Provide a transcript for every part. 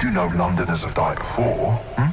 You know Londoners have died before, hmm?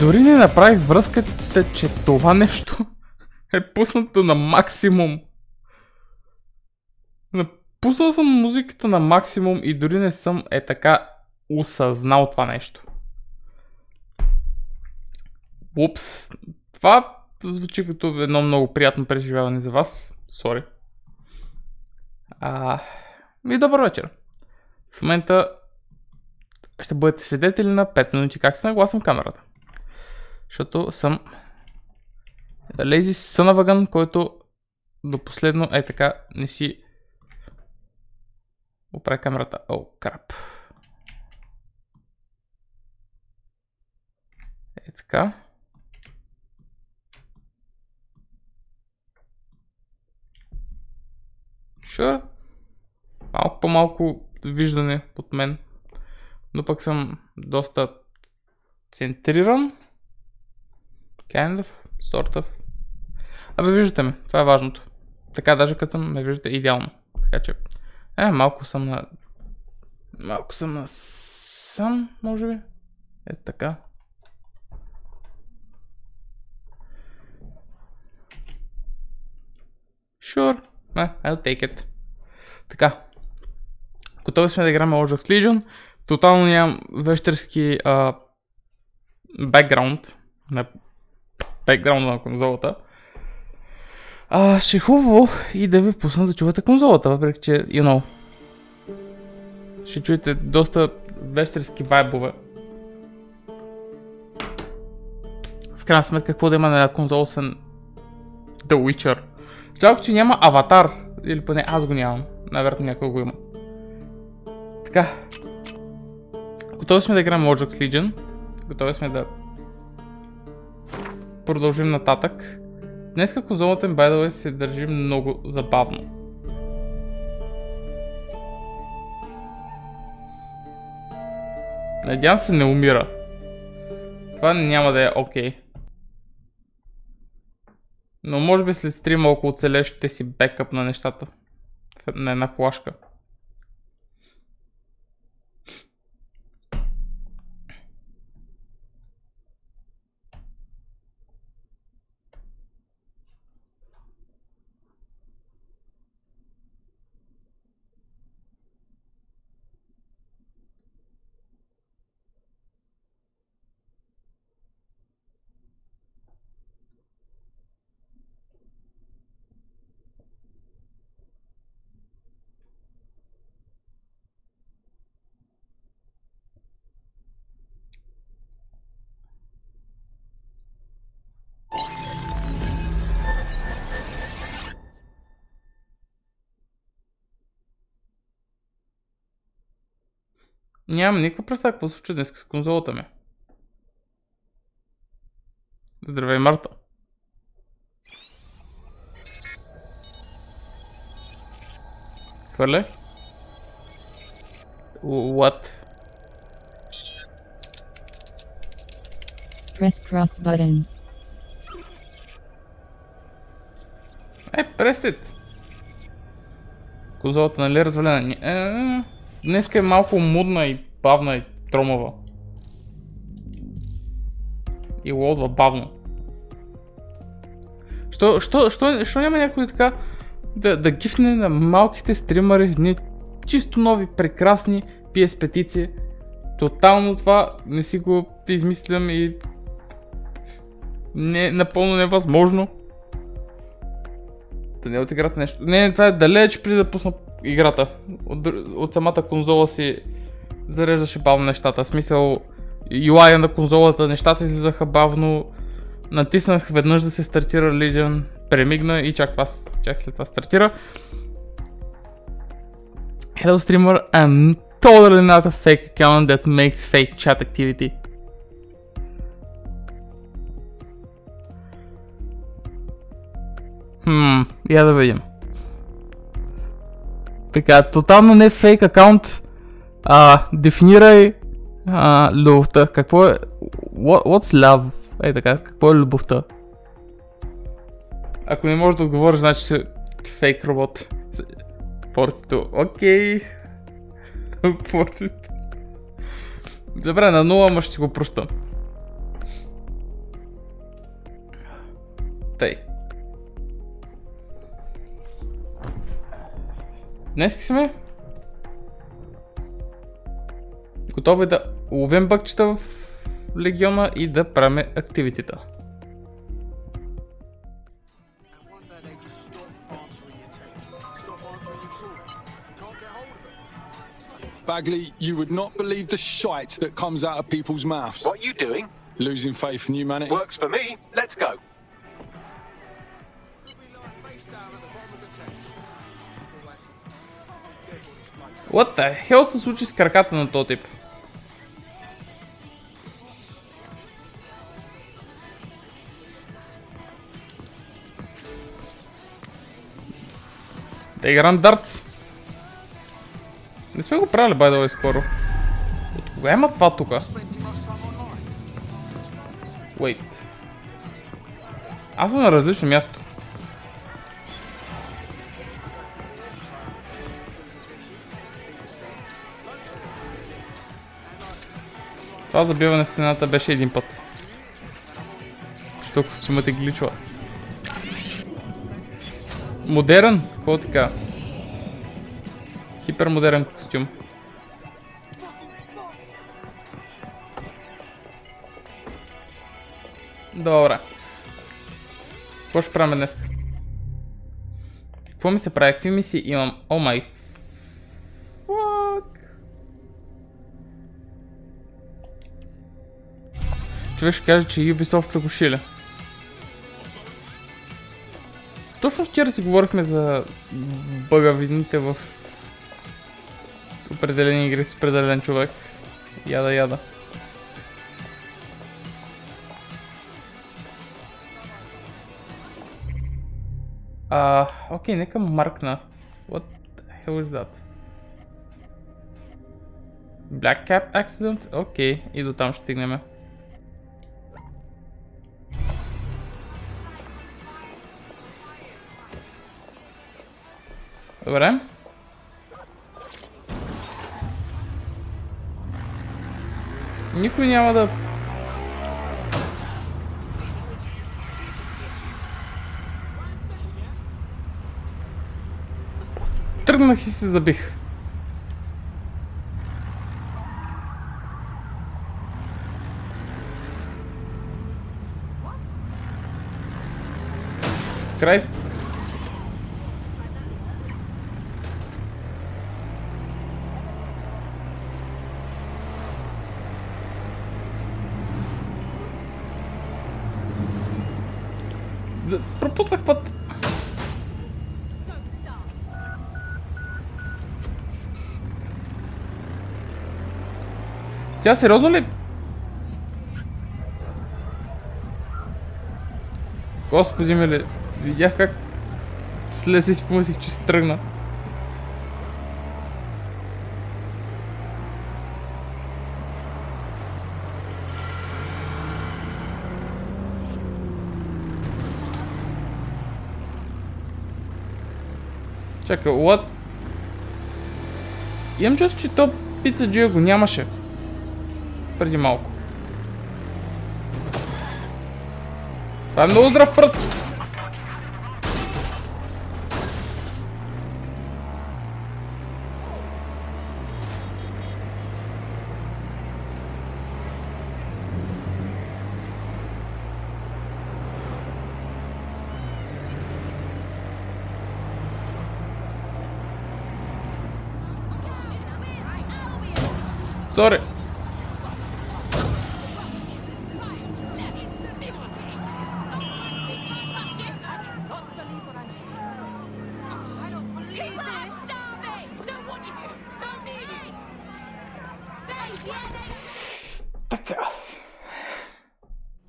Дори не направих връзката, че това нещо е пуснато на максимум. Пуснал съм музиката на максимум и дори не съм така осъзнал това нещо. Упс. Това звучи като едно много приятно преживяване за вас. Сори. И добър вечер. В момента ще бъдете свидетели на 5 минути как се нагласям камерата. Защото съм лези сънавъгън, който до последно така не си оправи камерата. О, крап. Така. Sure. Малко по-малко виждане под мен. Но пък съм доста центриран. Kind of, sort of. Абе, виждате ме. Това е важното. Така, даже като ме виждате идеално. Така че, малко съм на сам, може би. Ето така. Sure. I'll take it. Така. Готови сме да играме Watch Dogs Legion. Тотално нямам вещерски бекграунд на бекграунда на конзолата. Ще е хубаво и да ви пусна да чувате конзолата, въпреки че, you know, ще чуете доста вещерски вайбове. В крайна сметка, какво да има на една конзола, освен The Witcher. Жалко, че няма аватар, или поне аз го нямам, навероятно някой го има. Така. Готови сме да играем Watch Dogs Legion. Готови сме да продължим нататък. Днеска конзолата ми, by the way, се държи много забавно. Надявам се не умира. Това няма да е окей. Но може би след стрима, ако оцелеш, ще си бекъп на нещата. На една флашка. Нямам никаква представа какво случва днес с конзолата ми. Здравей, Марта. Хвърля? What? Press cross button. Press it. Конзолата, нали е развалена? Днеска е малко мудна и бавна и тромава. И лодва бавно. Що няма някой така да гифне на малките стримери едни чисто нови, прекрасни PS петици? Тотално това не си го измислям и не напълно невъзможно. Да не отиграте нещо. Не, това е далеч преди да пусна играта. От самата конзола си зареждаше бавно нещата. В смисъл, UI на конзолата, нещата излизаха бавно. Натиснах веднъж да се стартира Legion, премигна и чак след това стартира. Hello streamer, I'm totally not a fake account that makes fake chat activity. Я да видим. Така, тотално не фейк акаунт. Дефинирай любовта. Какво е? What's love? Така, какво е любовта? Ако не можеш да отговориш, значи си фейк робот. Портито. Окей. Портито. Добре, на 0, ама ще го проста. Тъй. Днески сме готови да ловим бъкчета в легиона и да правим активитета. Bagley, you would not believe the shite that comes out of people's mouths. What are you doing? Losing faith in humanity. Works for me. Let's go. What the hell се случи с краката на този тип? Да играм дартс. Не сме го правили, by the way, скоро. От кога има това тука? Wait. Аз съм на различно място. Това забиване на стената беше един път. Тук костюмът е гличва. Модерен? Какво така? Хипермодерен костюм. Добре. Какво ще правим днес? Какво ми се прави? Какви мисии имам? О май фак. Човек ще каже, че Ubisoft са го шили. Точно вчера си говорихме за бъгавините в определени игри с определен човек. Яда. Окей, нека маркна. What the hell is that? Black Cap Accident? Окей, и до там ще стигнем. Добре. Никой няма да... Тръгнах и се забих. Крайст. Пропуснах път. Тя сериозно ли? Господи мили, видях как слез и си помислих, че се тръгна. Чакай, what? Имам чувство, че то пицаджия го нямаше преди малко. Това е много здрав прът! Sorry.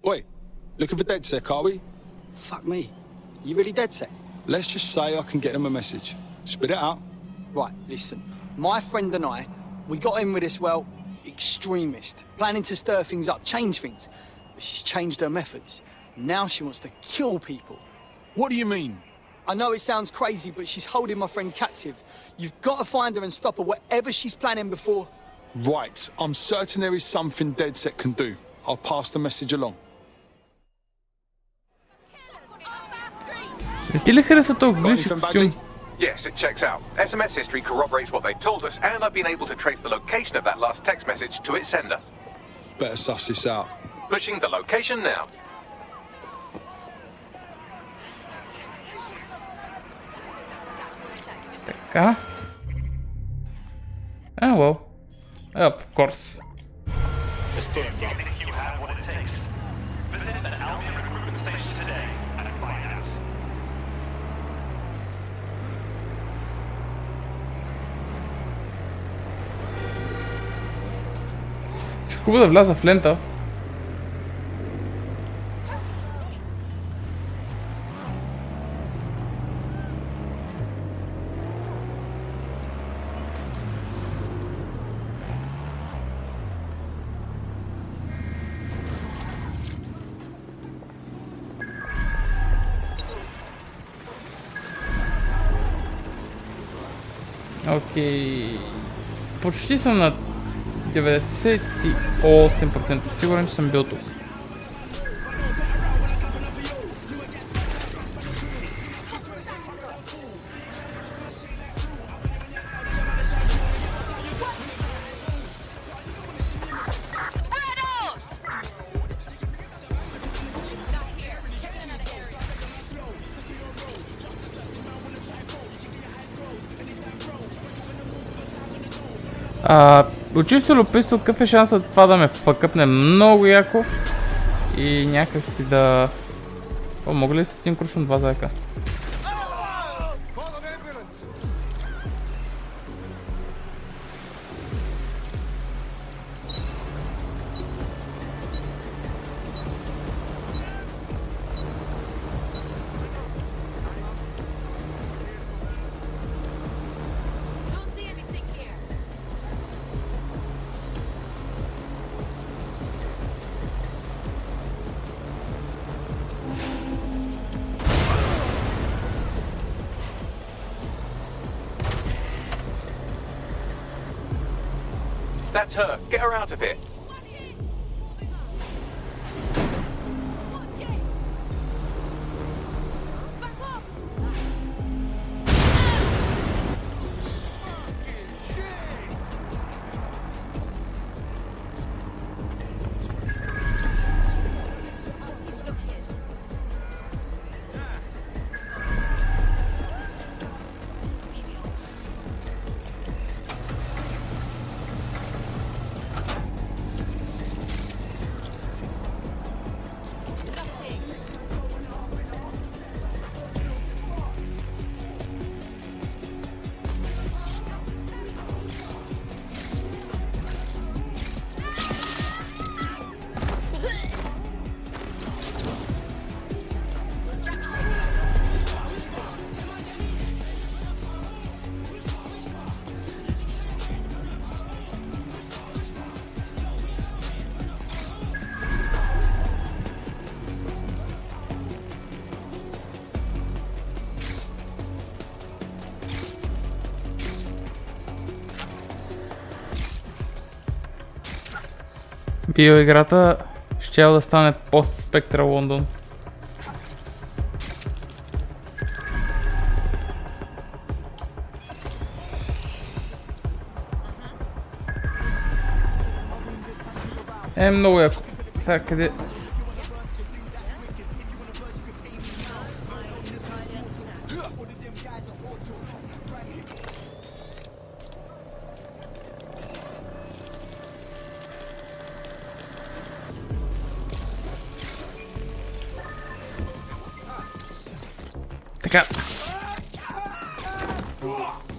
Oi, looking for DeadS, are we? Fuck me. You really DeadS? Let's just say I can get them a message. Spit it out. Right, listen. My friend and I, we got in with this, well, extremist, planning to stir things up, change things. But she's changed her methods. Now she wants to kill people. What do you mean? I know it sounds crazy, but she's holding my friend captive. You've got to find her and stop her, whatever she's planning before. Right, I'm certain there is something DeadS can do. I'll pass the message along. Не ти ли харесва този глиш Anything, костюм? Bagley? Yes, it checks out. SMS history corroborates what they told us, and I've been able to trace the location of that last text message to its sender. Better suss this out. Pushing the location now. Така. Well. Of course. You have what it takes. Visit an Albion recruitment station today and find out. Ще хубаво да вляза в лента. Окей. Почти съм на 98% сигурен, че съм бил тук. От чисто любопитство, какъв е шансът това да ме фъкъпне много яко и някак си да... О, мога ли с един крушен два заека? That's her. Get her out of here. Биоиграта щяла да стане Пост-Брекзит Лондон. Много яко. Сега къде... Така.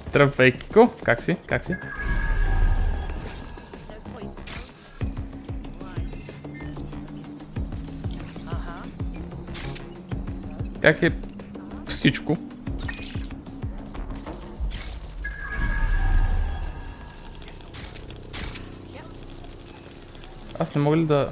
Здравейкико. Как си? Как си? Как е всичко? Аз не мога ли да...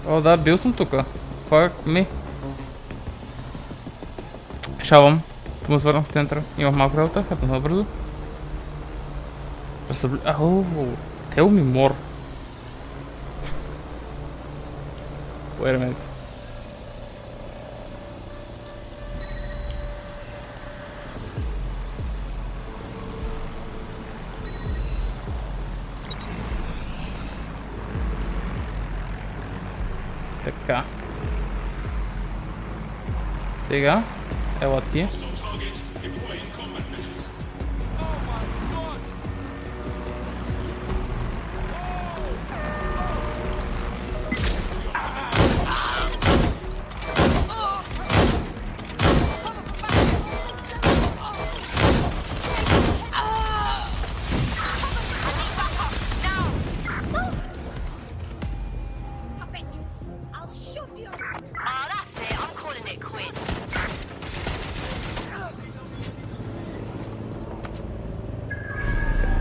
О, да, бил съм тука. Fuck me. Решавам. Му свърнах в центъра. Имах малко работа, хапна набързо. Tell me more. Wait a minute. Така. Сега, ела ти.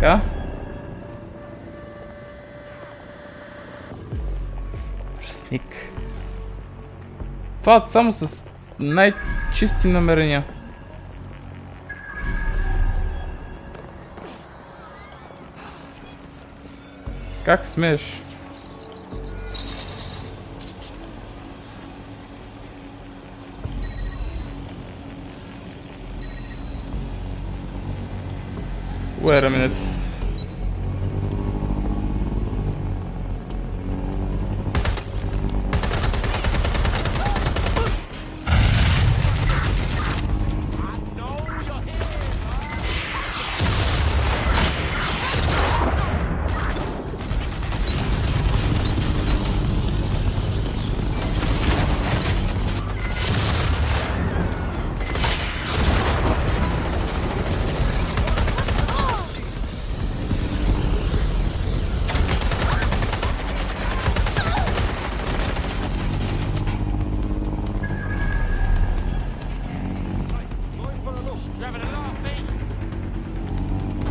Така. Пръсник. Това само с най-чисти намерения. Как смееш? Wait a minute.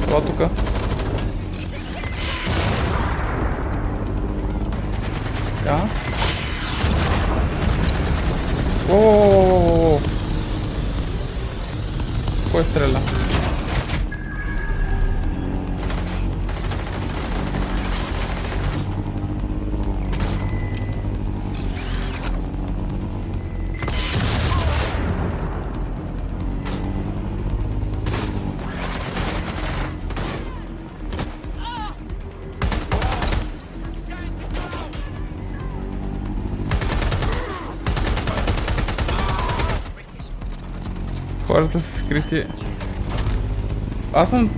Това тука. Така. Ооо. Кой стреля? Хората са скрити. Аз съм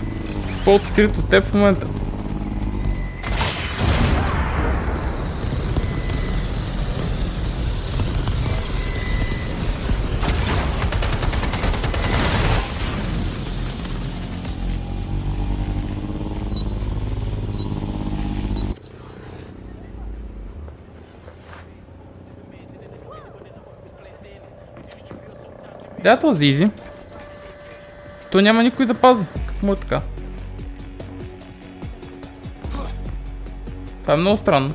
по-открит от теб в момента. Да, този изи. То няма никой да пази. Как му е така? Това е много странно.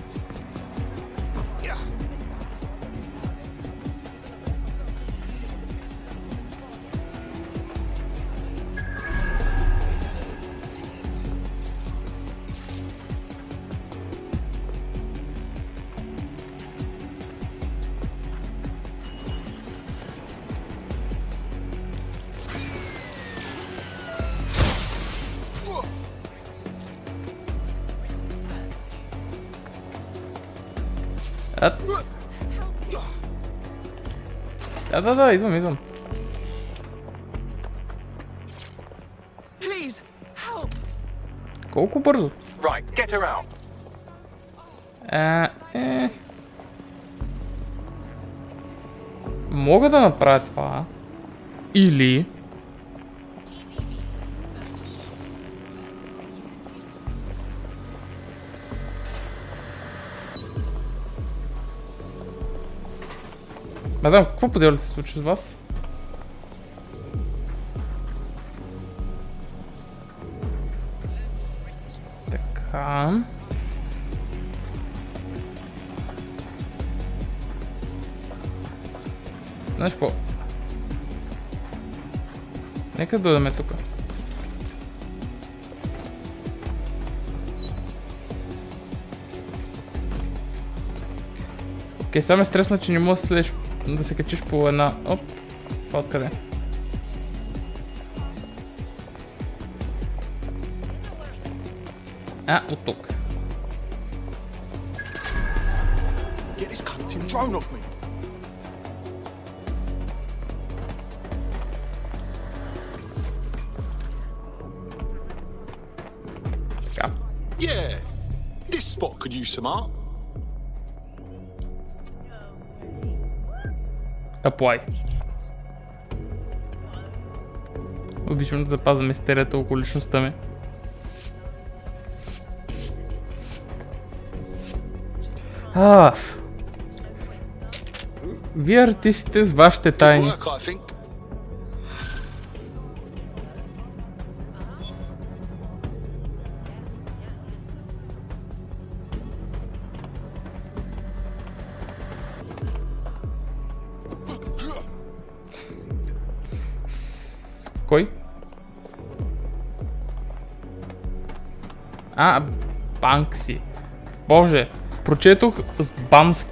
Да, идвам. Please, help. Колко бързо? Right, get her out. Мога да направя това. Или... Мадам, какво по дело се случи с вас? Така... Знаеш какво? Нека да дойдем тук. Окей, само е стресна, че не можеш да следиш, да се качиш по една... Оп, това откъде? От тук. Get this cunting drone off me. Така. Yeah, this spot could use some art. Apply. Обичам да запазя мистерията около личността ми. Вие артистите с вашите тайни. Work, I think. Кой? Банкси. Боже, прочетох с бански.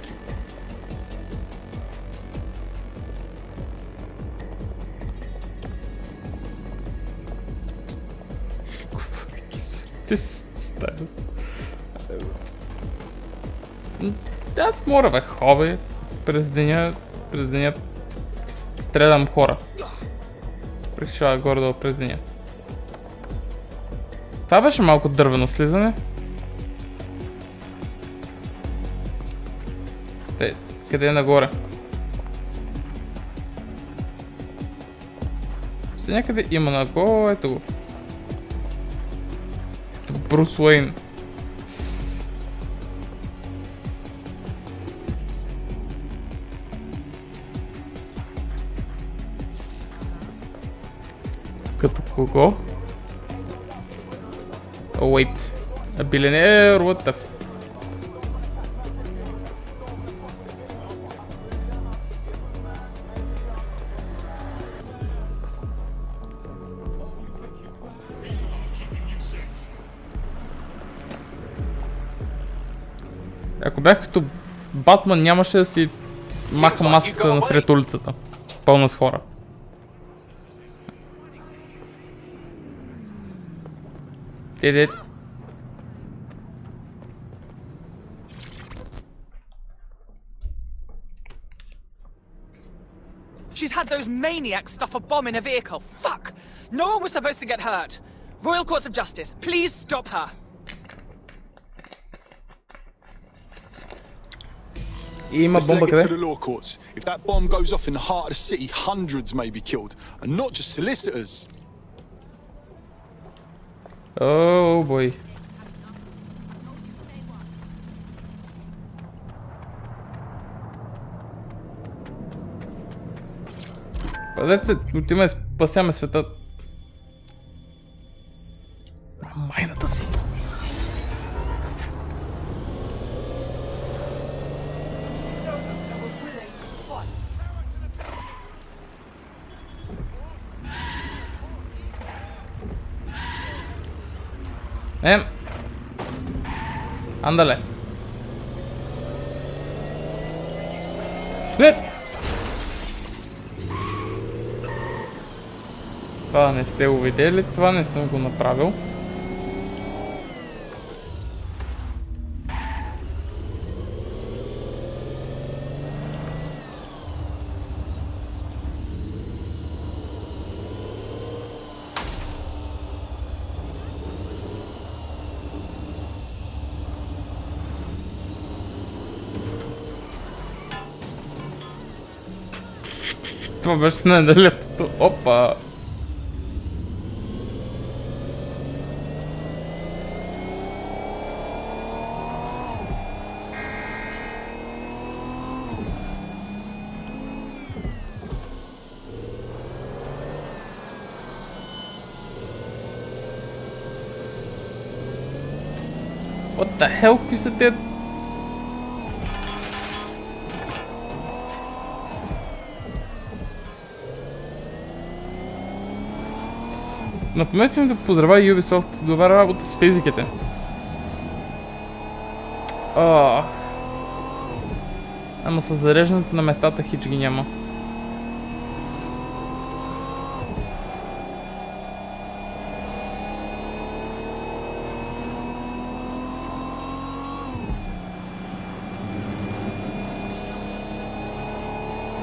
That's more of a hobby. През деня стрелям хора. Прекишава горе-долу през деня. Това беше малко дървено слизане. Къде е нагоре? Все някъде има нагоре, ето го. Ето Брус Уейн. Като кого? Oh wait. A billionaire, what the f... Ако бях като Батман, нямаше да си маха маската насред улицата. Пълна с хора. Did it? She's had those maniacs stuff a bomb in a vehicle. Fuck! No one was supposed to get hurt. Royal Courts of Justice, please stop her. Let's leg it to the law courts. If that bomb goes off in the heart of the city, hundreds may be killed, and not just solicitors. Oh boy. Падете, отиваме, спасяме света. Майната си. Ándale. Това не сте го видели, това не съм го направил. Това беше най-нелепото. Опа! What the hell, какви са те? Напомнете ми да поздравя Ubisoft, добра работа с физиките. Ама с зареждането на местата хич ги няма.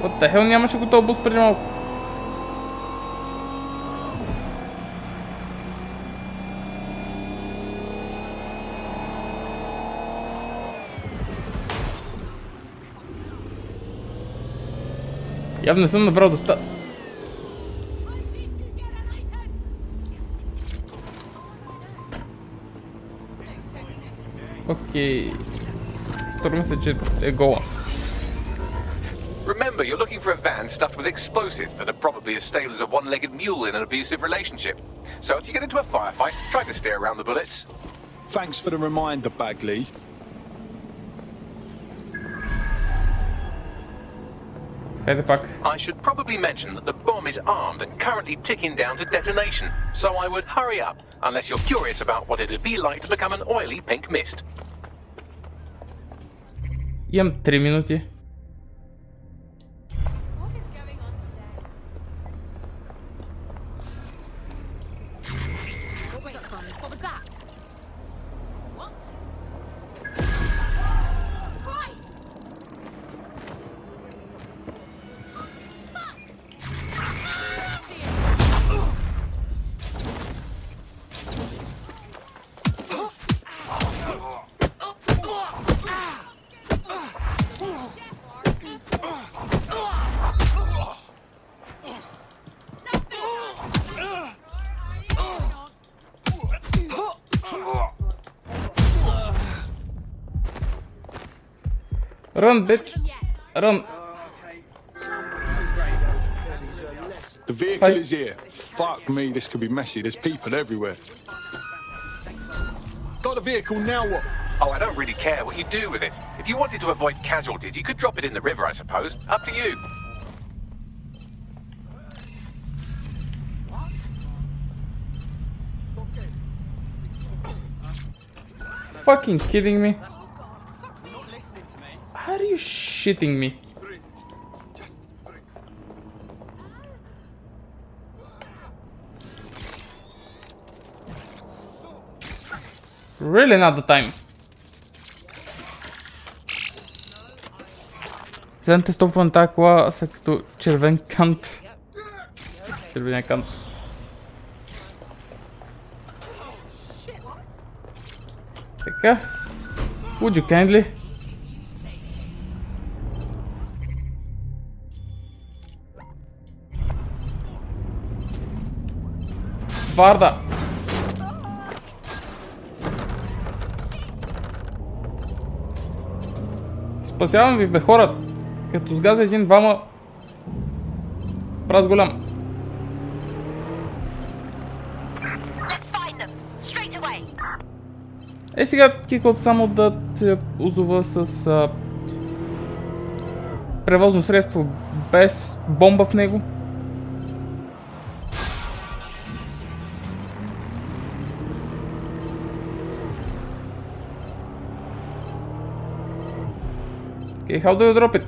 What the hell, нямаше го този бус преди малко. Явно не съм набрал доста... Окей... Струва се, че е гола. Remember, you're looking for a van stuffed with explosives that are probably as stable as a one-legged mule in an abusive relationship. So if you get into a firefight, try to steer around the bullets. Thanks for the reminder, Bagley. Хайде пак. I should probably mention that the bomb is armed and currently ticking down to detonation. So I would hurry up, unless you're curious about what it'd be like to become an oily pink mist. Имам 3 минути. Run, bitch! Run! The vehicle is here. Fuck me, this could be messy. There's people everywhere. Got the vehicle, now what? Oh, I don't really care what you do with it. If you wanted to avoid casualties, you could drop it in the river, I suppose. Up to you. Fucking kidding me? Are you shitting me? Really not the time. Зелените стопове на тази кола са като червен кант. Червения кант. Така. Would you kindly? Варда! Спасявам ви, бе, хора! Като сгаза един-двама... Праз голям. Е, сега кикват само да се озова с превозно средство без бомба в него. Okay, how do you drop it?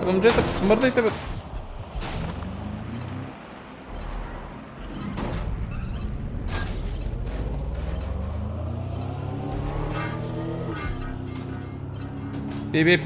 Момчета, мърдайте, бе! Бип-бип!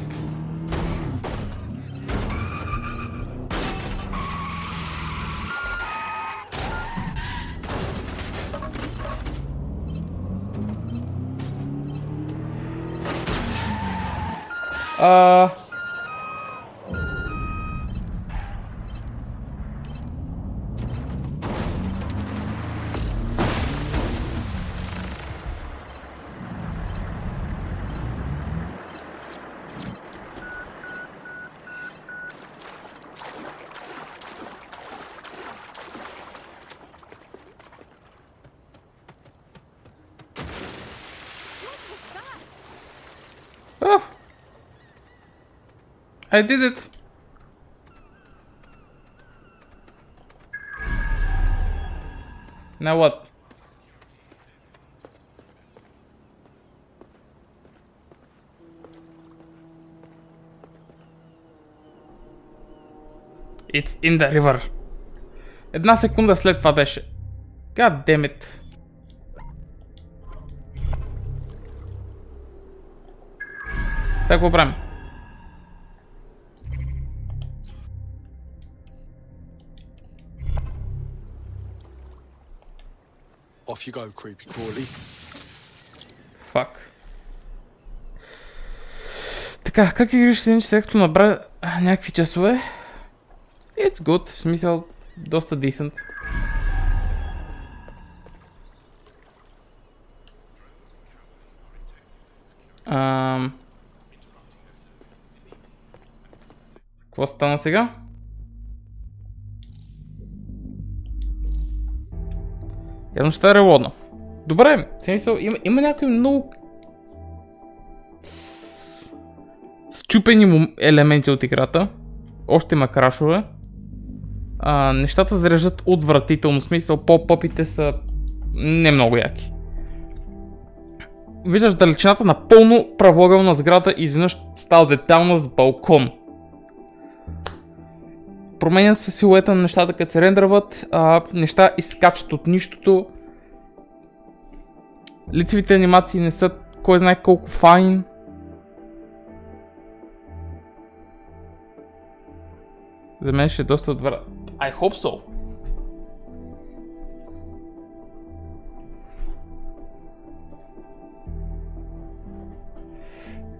I did it! Now what? It's in the river. Една секунда след това беше. God damn it. Сега какво правим? Off you go, creepy crawly. Fuck. Така, как игриш един, че след като набра някакви часове? It's good, в смисъл доста decent. Какво стана сега? Явно ще е релодна. Добре, в смисъл има някои много счупени елементи от играта. Още има крашове. Нещата зареждат отвратително, смисъл поп-попите са не много яки. Виждаш далечината на пълно правоъгълна сграда и изведнъж става детална с балкон. Променя се силуета на нещата, като се рендърват, неща изскачат от нищото. Лицевите анимации не са кой знае колко файн. За мен ще е доста добра. I hope so.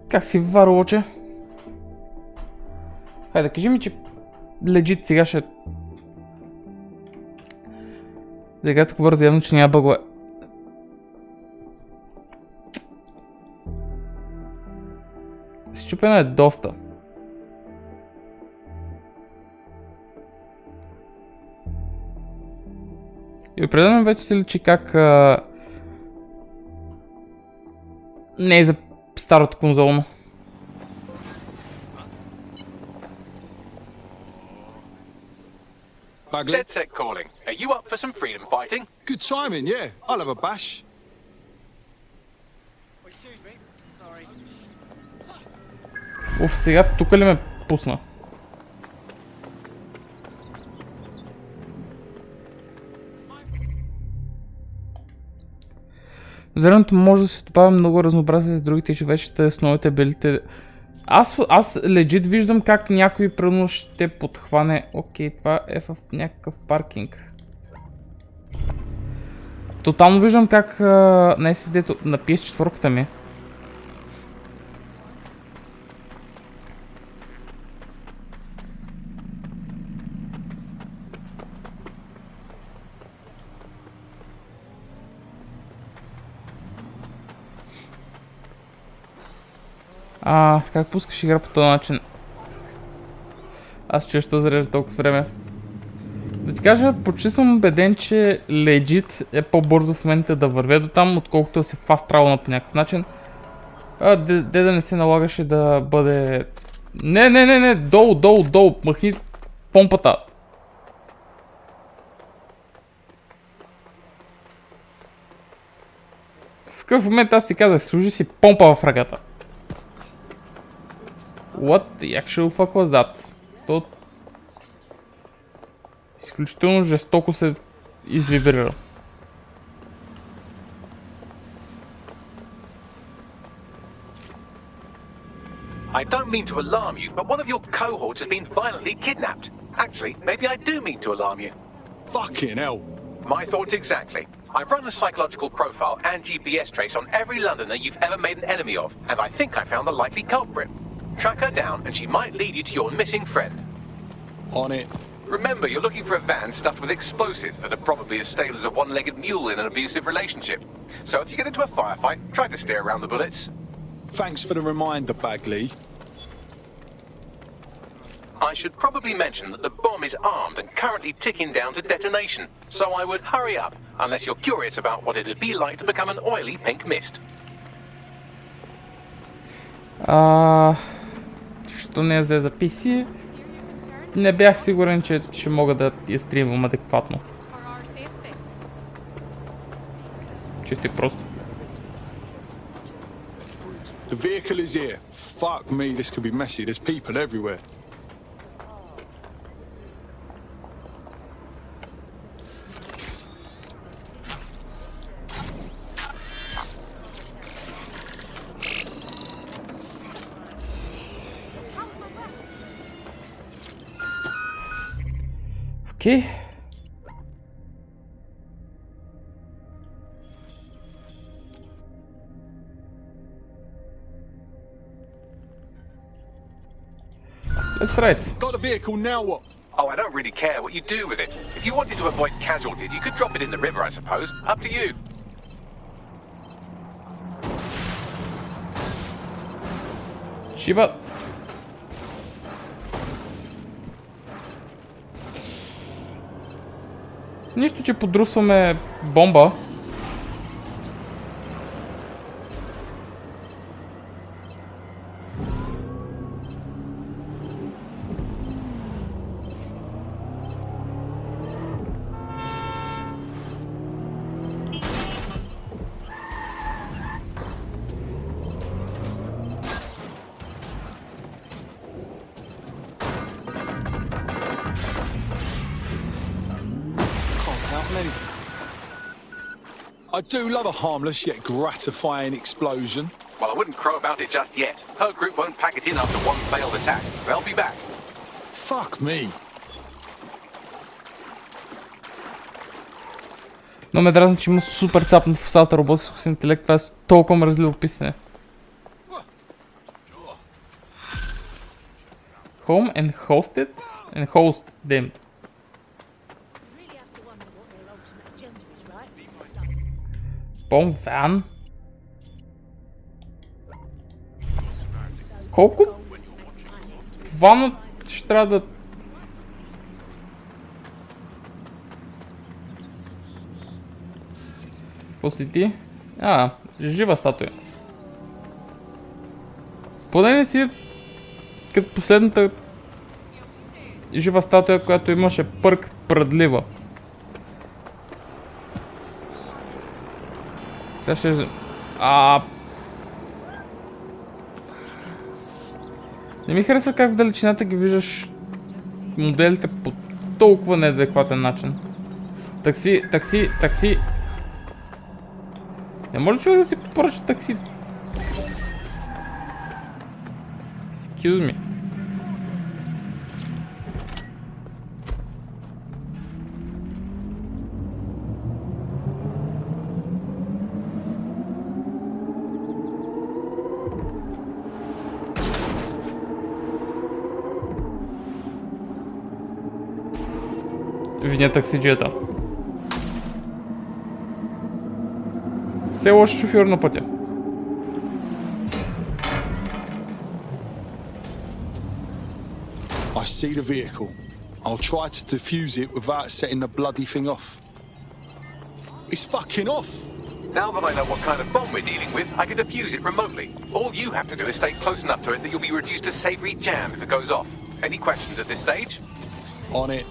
Как си варлоче? Хайде, кажи ми, че legit сега ще... Сега тук говоря явно, че няма бъгове. Счупено е доста. И определено вече се личи как не е за старото конзолно. Dead set calling. Are you up for some freedom fighting? Good timing, yeah. I'll have a bash. Уф, сега тук ли ме пусна? Зеленото може да се добавя много разнообразие с другите човечета, с новите белите. Аз легит виждам как някой пръвно ще подхване. Окей, това е в някакъв паркинг. Тотално виждам как на SSD-то на PS4-ката ми. Как пускаш игра по този начин? Аз чуя, що зарежда толкова време. Да ти кажа, почти съм убеден, че legit е по-бързо в момента да вървя до там, отколкото да се fast travel по някакъв начин. Де да не се налагаше да бъде... Не, долу, махни помпата. В какъв момент аз ти казах, служи си помпа в ръката. What the actual fuck was that? То... изключително жестоко се извибрира. I don't mean to alarm you, but one of your cohorts has been violently kidnapped. Actually, maybe I do mean to alarm you. Fucking hell. My thoughts exactly. I've run a psychological profile and GPS trace on every Londoner you've ever made an enemy of, and I think I found the likely culprit. Track her down and she might lead you to your missing friend. On it. Remember, you're looking for a van stuffed with explosives that are probably as stable as a one-legged mule in an abusive relationship. So if you get into a firefight, try to steer around the bullets. Thanks for the reminder, Bagley. I should probably mention that the bomb is armed and currently ticking down to detonation, so I would hurry up, unless you're curious about what it'd be like to become an oily pink mist. защо не я взе за PC. Не бях сигурен, че ще мога да я стримвам адекватно. Чисто и просто. The vehicle is here. Fuck me, this could be messy. There's people everywhere. Окей. Let's try it. Got the vehicle, now what? Oh, I don't really care what you do with it. If you wanted to avoid casualties, you could drop it in the river, I suppose. Up to you. Shiva. Нищо, че подрусваме бомба. I do love a harmless yet gratifying explosion. Well, I wouldn't crow about it just yet. Her group won't pack it in after one failed attack. They'll be back. Fuck me. Но ме дразни, че има супер цапнат в устата робот с интелект. Това е толкова мръзливо писане. Home and hosted? And host them. Бом ван. Колко вана ще трябва да... Посети? Жива статуя. Поне не си като последната жива статуя, която имаше пърк пръдлива. Сега ще... Не ми харесва как в далечината ги виждаш моделите по толкова неадекватен начин. Такси, такси, такси. Не може човек да си поръча такси? Excuse me. Виня таксиджета. Все лош шофьор на пътя. I see the vehicle. I'll try to defuse it without setting the bloody thing off. It's fucking off! Now that I know what kind of bomb we're dealing with, I can defuse it remotely. All you have to do is stay close enough to it that you'll be reduced to savoury jam if it goes off. Any questions at this stage? On it.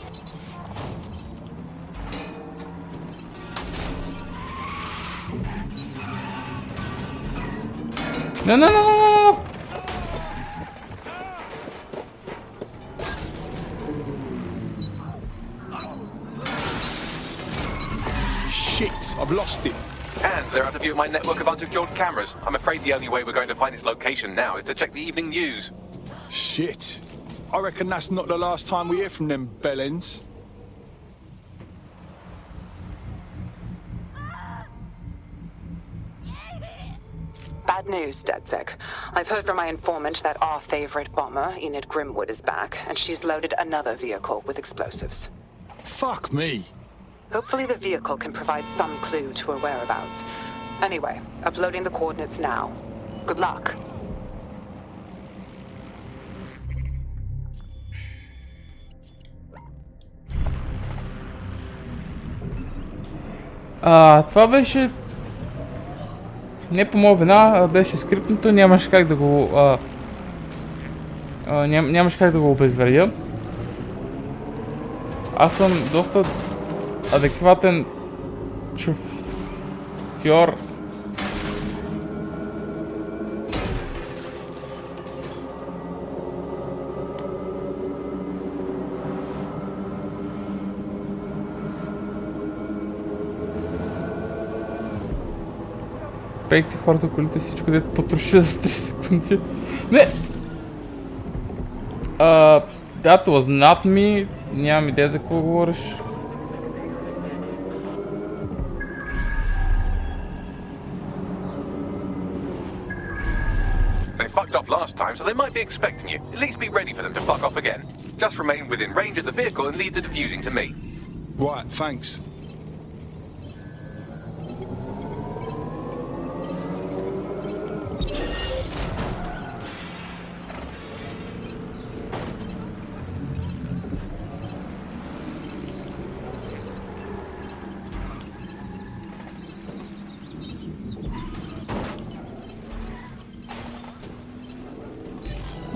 No, no, no, no, no! Shit, I've lost it. And they're out of view of my network of unsecured cameras. I'm afraid the only way we're going to find its location now is to check the evening news. Shit. I reckon that's not the last time we hear from them bellends. Bad news, DeadS. I've heard from my informant that our favorite bomber, Enid Grimwood, is back, and she's loaded another vehicle with explosives. Fuck me. Hopefully the vehicle can provide some clue to her whereabouts. Anyway, uploading the coordinates now. Good luck. Това беше... Не по моя вина, беше скриптното, нямаше как да го Нямаше как да го обезвредя. Аз съм доста адекватен шофьор. Пейкте хората колите, всичко дето потроши за 3 секунди. Не! That was not me. Нямам идея за какво говориш. They fucked off last time, so they might be expecting you. At least be ready for them to fuck off again. Just remain within range of the vehicle and leave the defusing to me. Right, thanks.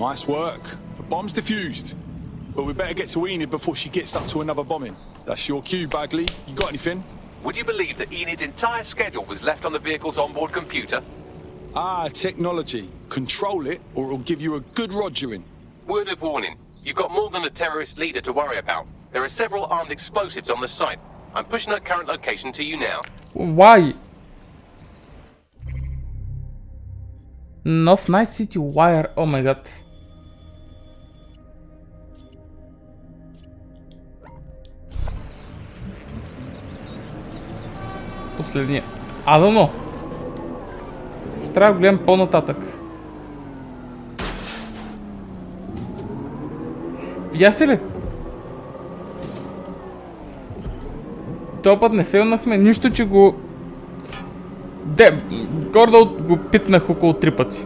Nice work. The bomb's defused. But we better get to Enid before she gets up to another bombing. That's your cue, Bagley. You got anything? Would you believe that Enid's entire schedule was left on the vehicle's onboard computer? Ah, technology. Control it, or it'll give you a good rogering. Word of warning. You've got more than a terrorist leader to worry about. There are several armed explosives on the site. I'm pushing her current location to you now. Why? North Night City Wire. Oh my god. Последния. I don't know. Ще трябва да гледам по-нататък. Видяхте ли? Този път не фейлнахме, нищо че го... Гордо го питнах около 3 пъти.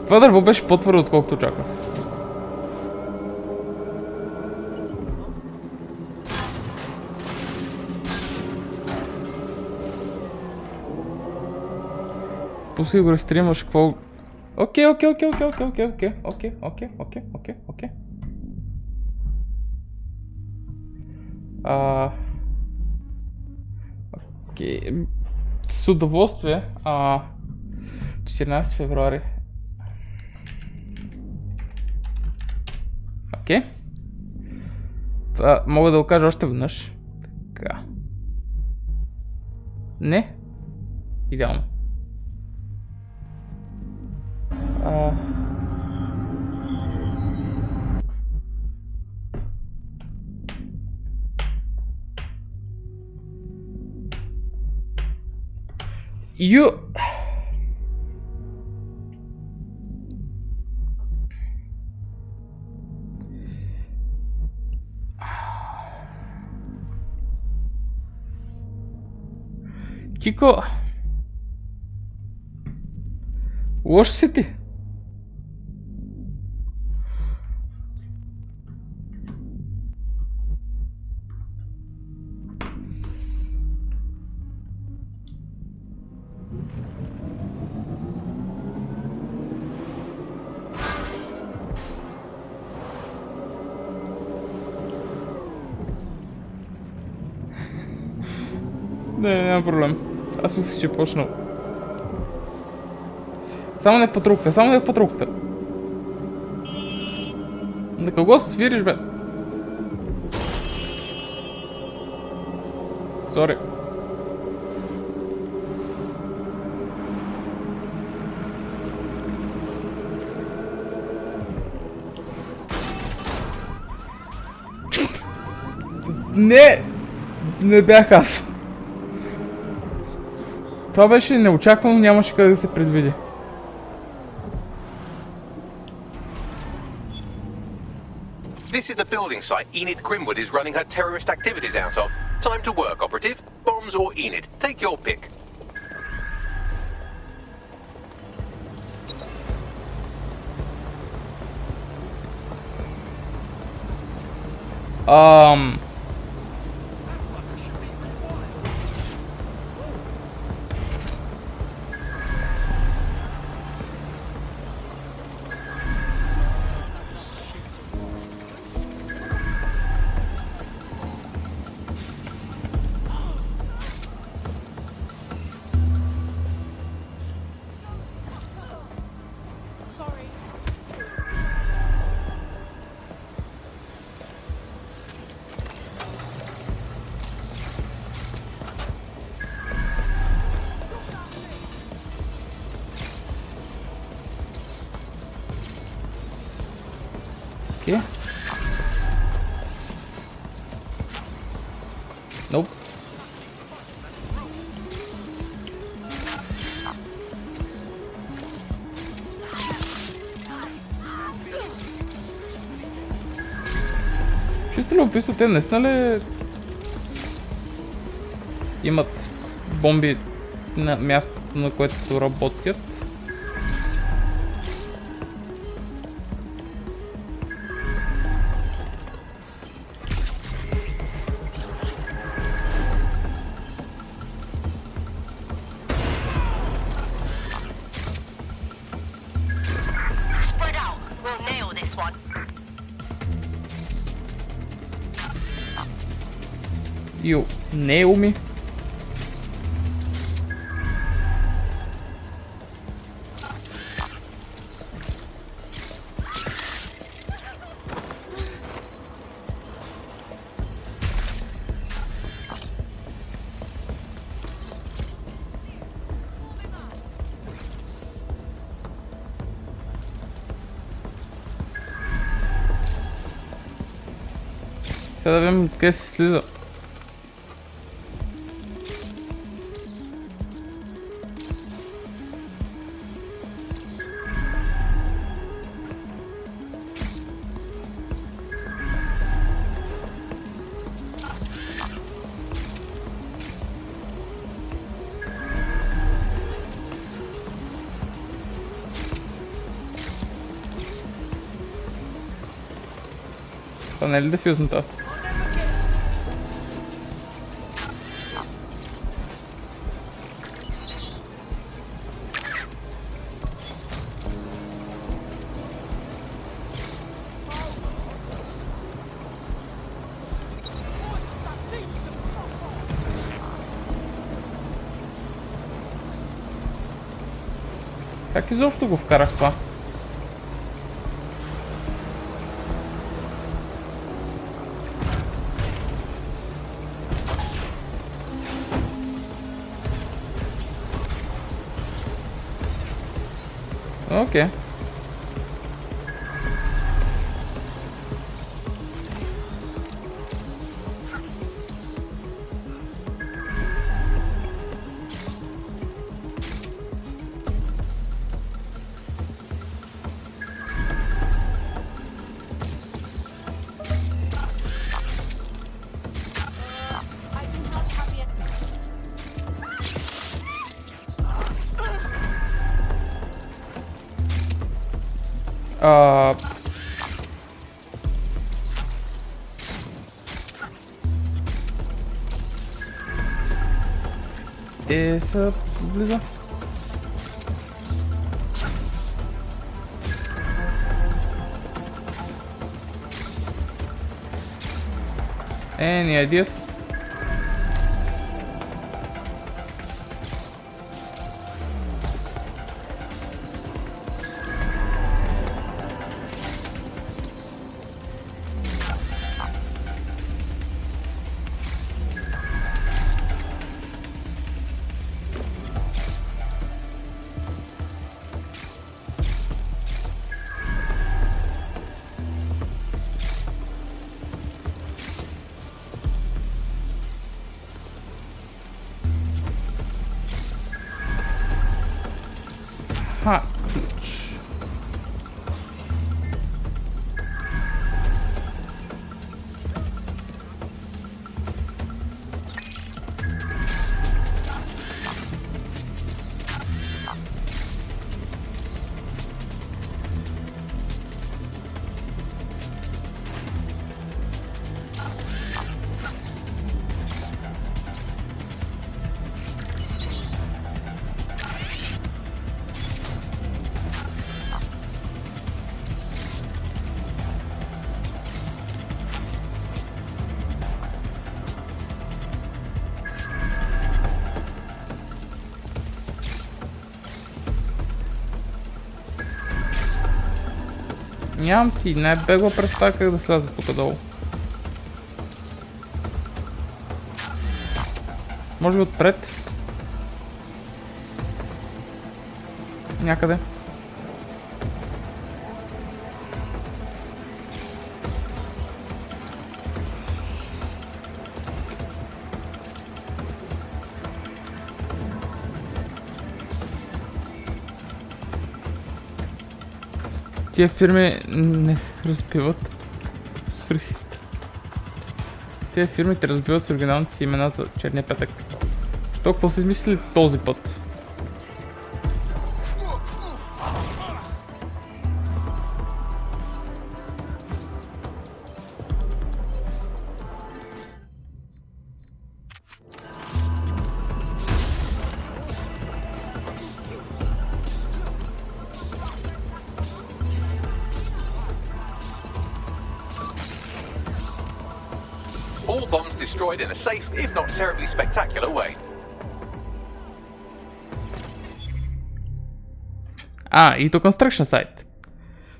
Това дърво беше по-твърдо, отколкото очаквах. Пускай го рестримваш, какво... Окей. Окей. С удоволствие. 14 февруари. Окей. Това мога да го кажа още веднъж. Така. Не. Идеално. Кико, лошо си ти. Не, няма проблем. Аз мислех, че е почнал. Само не в патрулката, На кого свириш, бе? Сори. Не бях аз. Това беше неочаквано, нямаше как да се предвиди. This is the building site Enid Grimwood is running her terrorist activities out of. Time to work, operative. Bombs or Enid. Take your pick. Окей. Nope. Чисто любопитно, те наистина ли имат бомби на мястото, на което работят? You nail me. Сега да видим къде се слиза. Това не е ли дефюзната? Как изобщо го вкарах това? Окей. Са близо. Any ideas? Ха, ключ. Нямам си най-бегла представа как да сляза тук долу. Може би отпред? Някъде. Тия фирми не разбиват Тия фирми те разбиват с оригиналните си имена за черния петък. Що какво са измислили този път? All bombs destroyed in a safe, if not terribly spectacular way. И то construction site.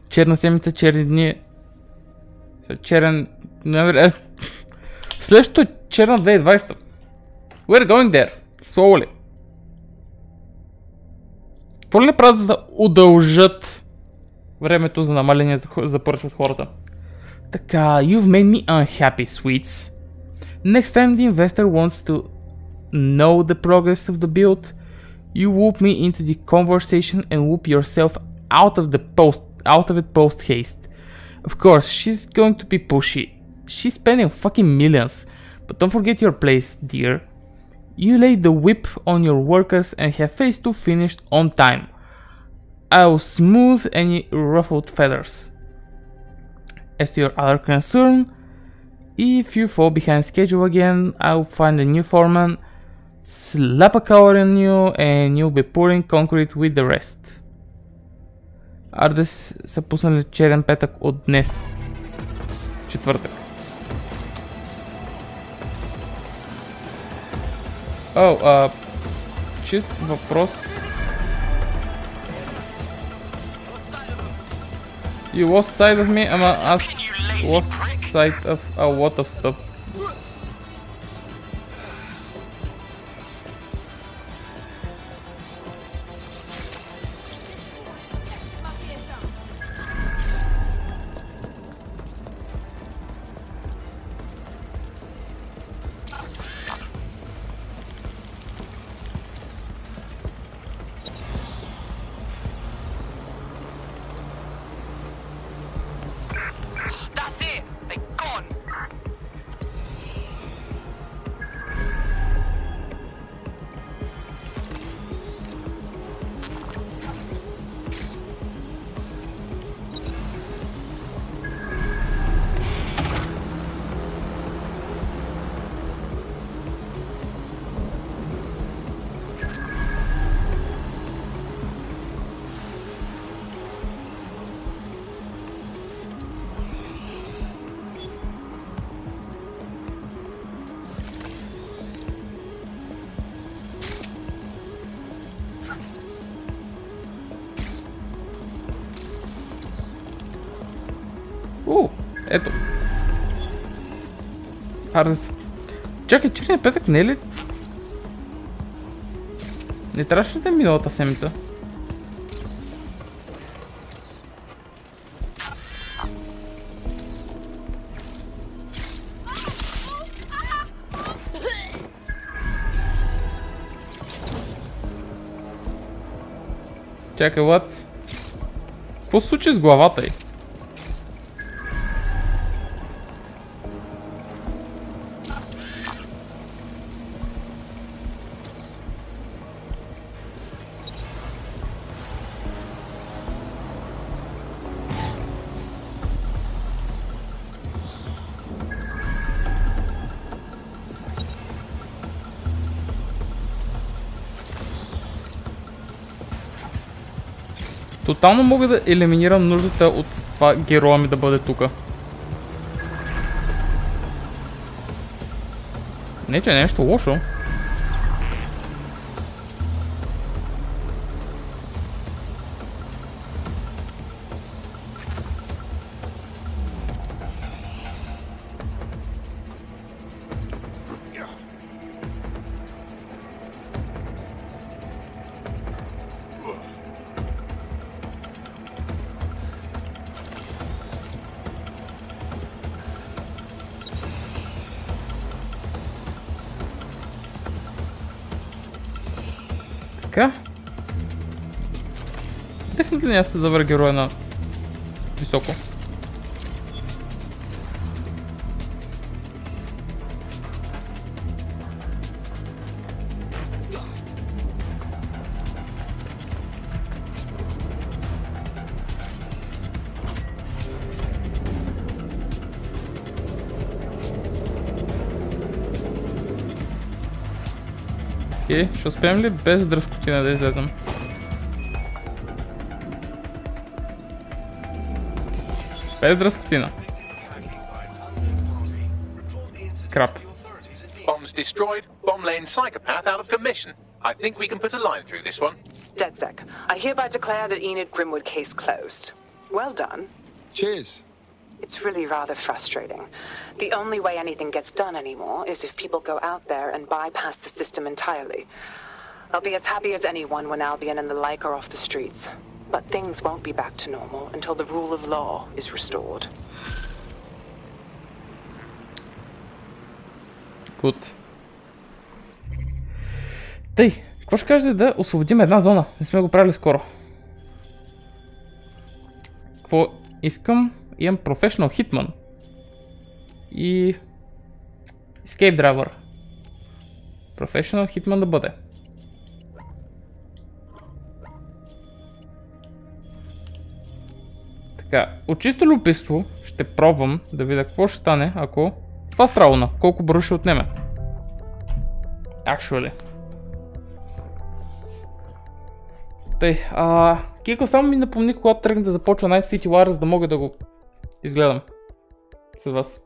Черна седмица, черни дни. Черен... Следващото е черна 2020. We're going there. Slowly. Какво ли не правят за да удължат времето за намаление за поръчват хората? Така, you've made me unhappy, sweets. Next time the investor wants to know the progress of the build, you whoop me into the conversation and whoop yourself out of it post haste. Of course, she's going to be pushy. She's spending fucking millions. But don't forget your place, dear. You lay the whip on your workers and have phase 2 finished on time. I'll smooth any ruffled feathers. As to your other concern, if you fall behind schedule again, I'll find a new foreman, slap a collar on you, and you'll be pouring concrete with the rest. Ардес са пуснали черен петък от днес. Четвъртък. Чист въпрос. You lost sight of me, ама аз lost sight of a lot of stuff. Ето. Ардес. Чакай, черния петък не е ли? Не трябваше ли да е миналата седмица? Чакай, what? Какво се случи с главата й? Тотално мога да елиминирам нуждата от това героя ми да бъде тука. Не, че е нещо лошо. Така. Дефинитивно аз се добър герой на високо. Окей, ще успеем ли без дръскотина да излезем? Без дръскотина. Крап. Bombs destroyed, bomb-laying psychopath out of commission. I think we can put a line through this one. DeadS, I hereby declare the Enid Grimwood case closed. Well done. Cheers. It's really rather frustrating. The only way anything gets done anymore is if people go out there and bypass the system entirely. I'll be as happy as anyone when Albion and the like are off the streets. But things won't be back to normal until the rule of law is restored. Good. Тъй, какво ще кажете да освободим една зона? Не сме го правили скоро. Какво искам? Имам Professional Hitman и Escape Driver. Professional Hitman да бъде. Така, от чисто любопитство ще пробвам да видя какво ще стане, ако това страуна, колко бързо ще отнеме. Actually. Тъй, Кико само ми напомни, когато тръгне да започва Night City Wire, за да мога да го изгледам с вас.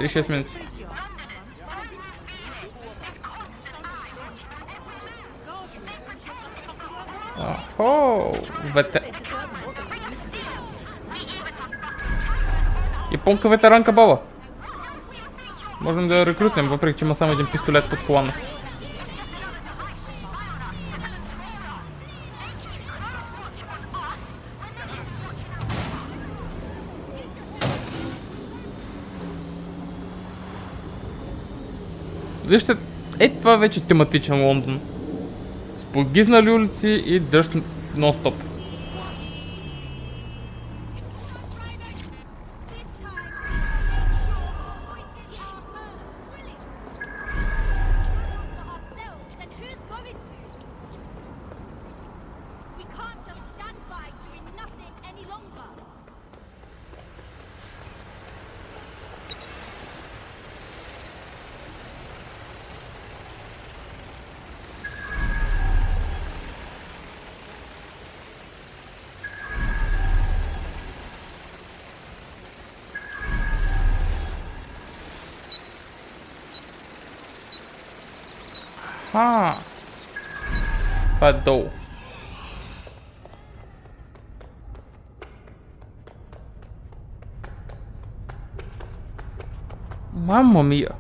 They're 36 минути. Охо, Японка ветеранка баба. Можем да я рекрутнем, въпреки че има само един пистолет под колана си. Вижте, това вече тематичен Лондон. С погизнали улици и дъжд нон-стоп. Това е долу. Мама мия.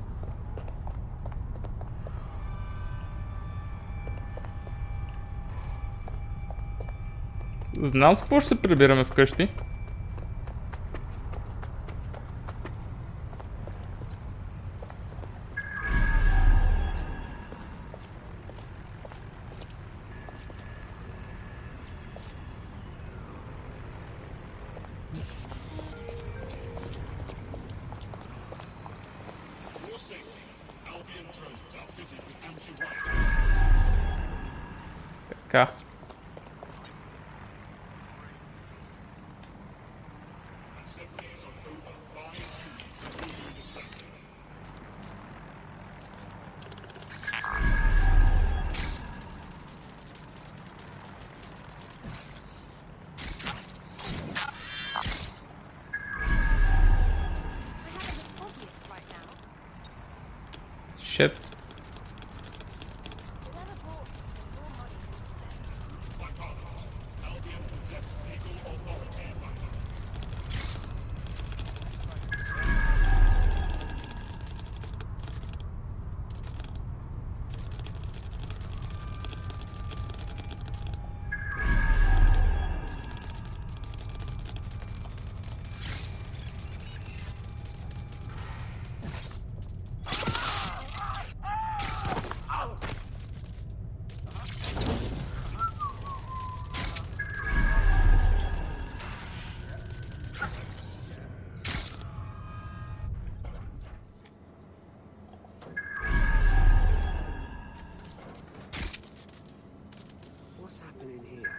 Знам с какво ще се прибираме вкъщи. Така. Shit. What's happening here?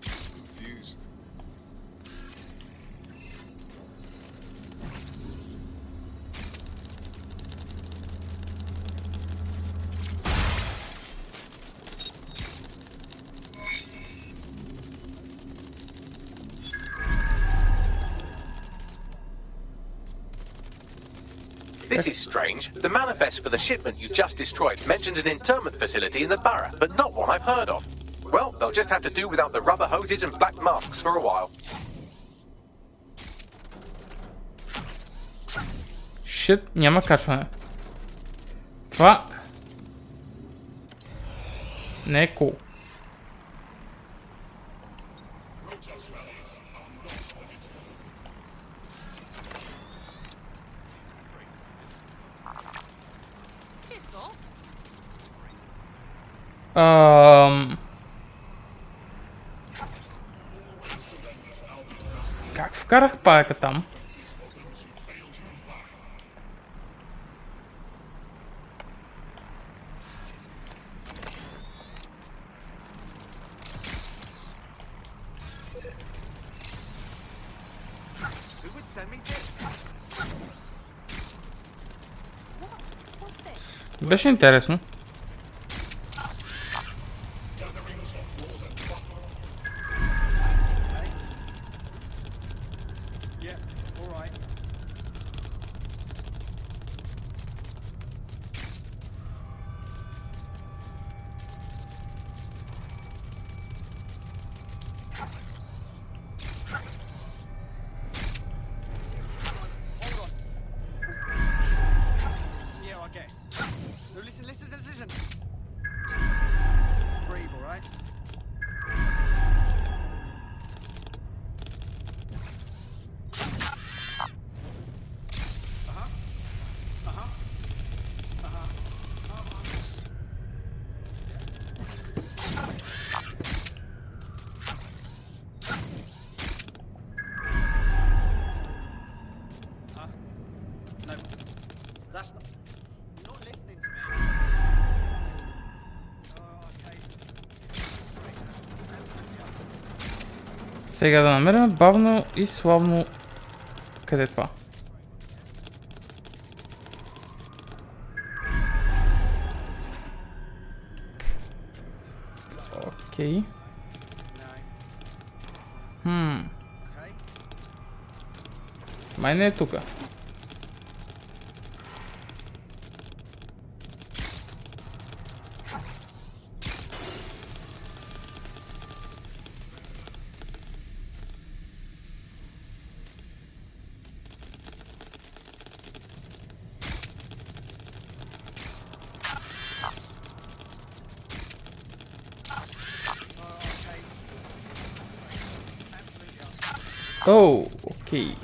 Confused. This is strange. The manifest for the shipment you just destroyed mentions an internment facility in the borough, but not one I've heard of. Well, they'll just have to do without the rubber hoses and black masks for a while. Shit, няма качване. Това не е cool. Как вкарах паяка там? Беше интересно. Сега да намерим бавно и славно къде е това. Окей. Май не е тука. О, окей.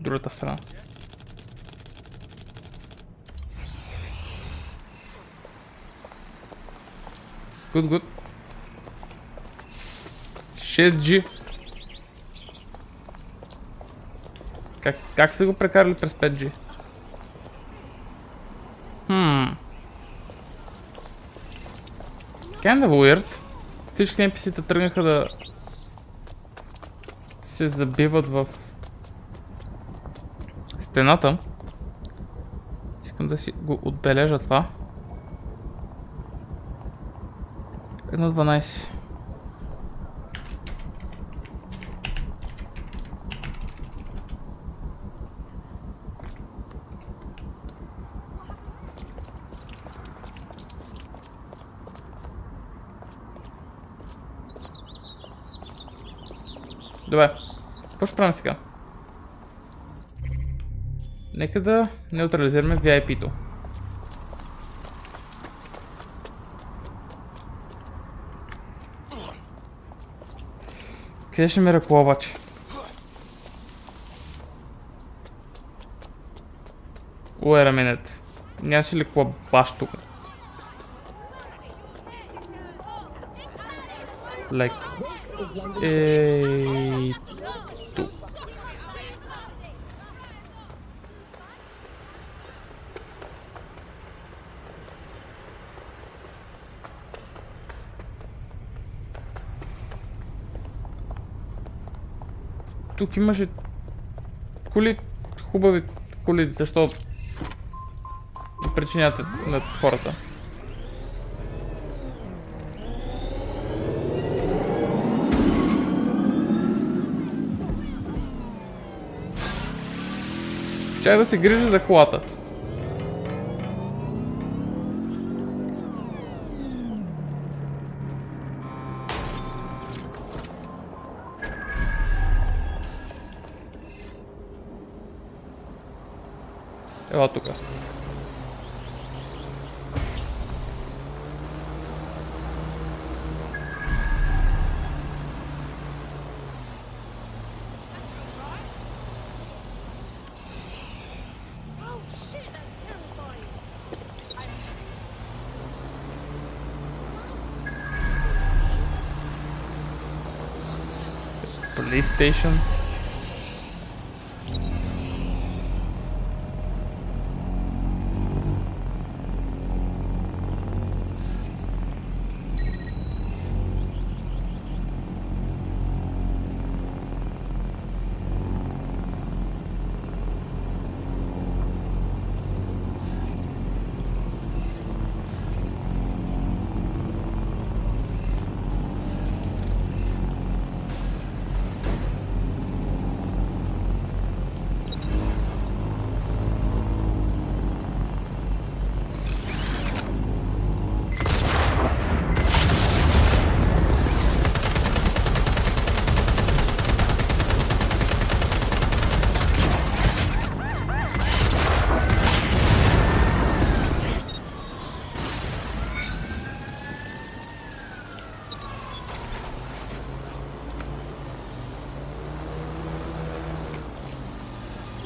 Другата страна. Good. 6G. Как са го прекарали през 5G? Kinda weird. Всички NPC-та тръгнаха да се забиват в стената. Искам да си го отбележа това. 1.12. Добре, какво ще правим сега? Нека да неутрализираме VIP-то. Къде ще ми ръкова обаче? Wait a minute. Нямаше ли какво баш тук? Like... тук. Тук имаше коли, хубави коли, защо причинявате на хората? Чай да се грижа за колата. Ела тука. Police station.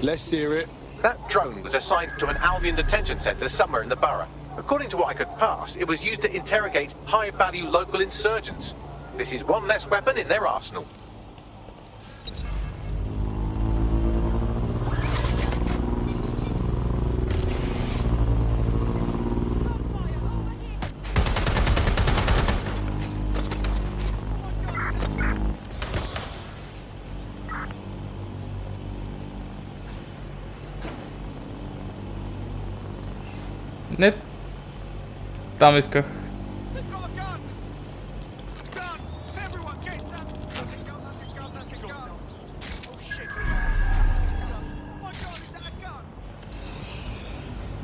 Let's hear it. That drone was assigned to an Albion detention centre somewhere in the borough. According to what I could pass, it was used to interrogate high-value local insurgents. This is one less weapon in their arsenal. Не. Там исках.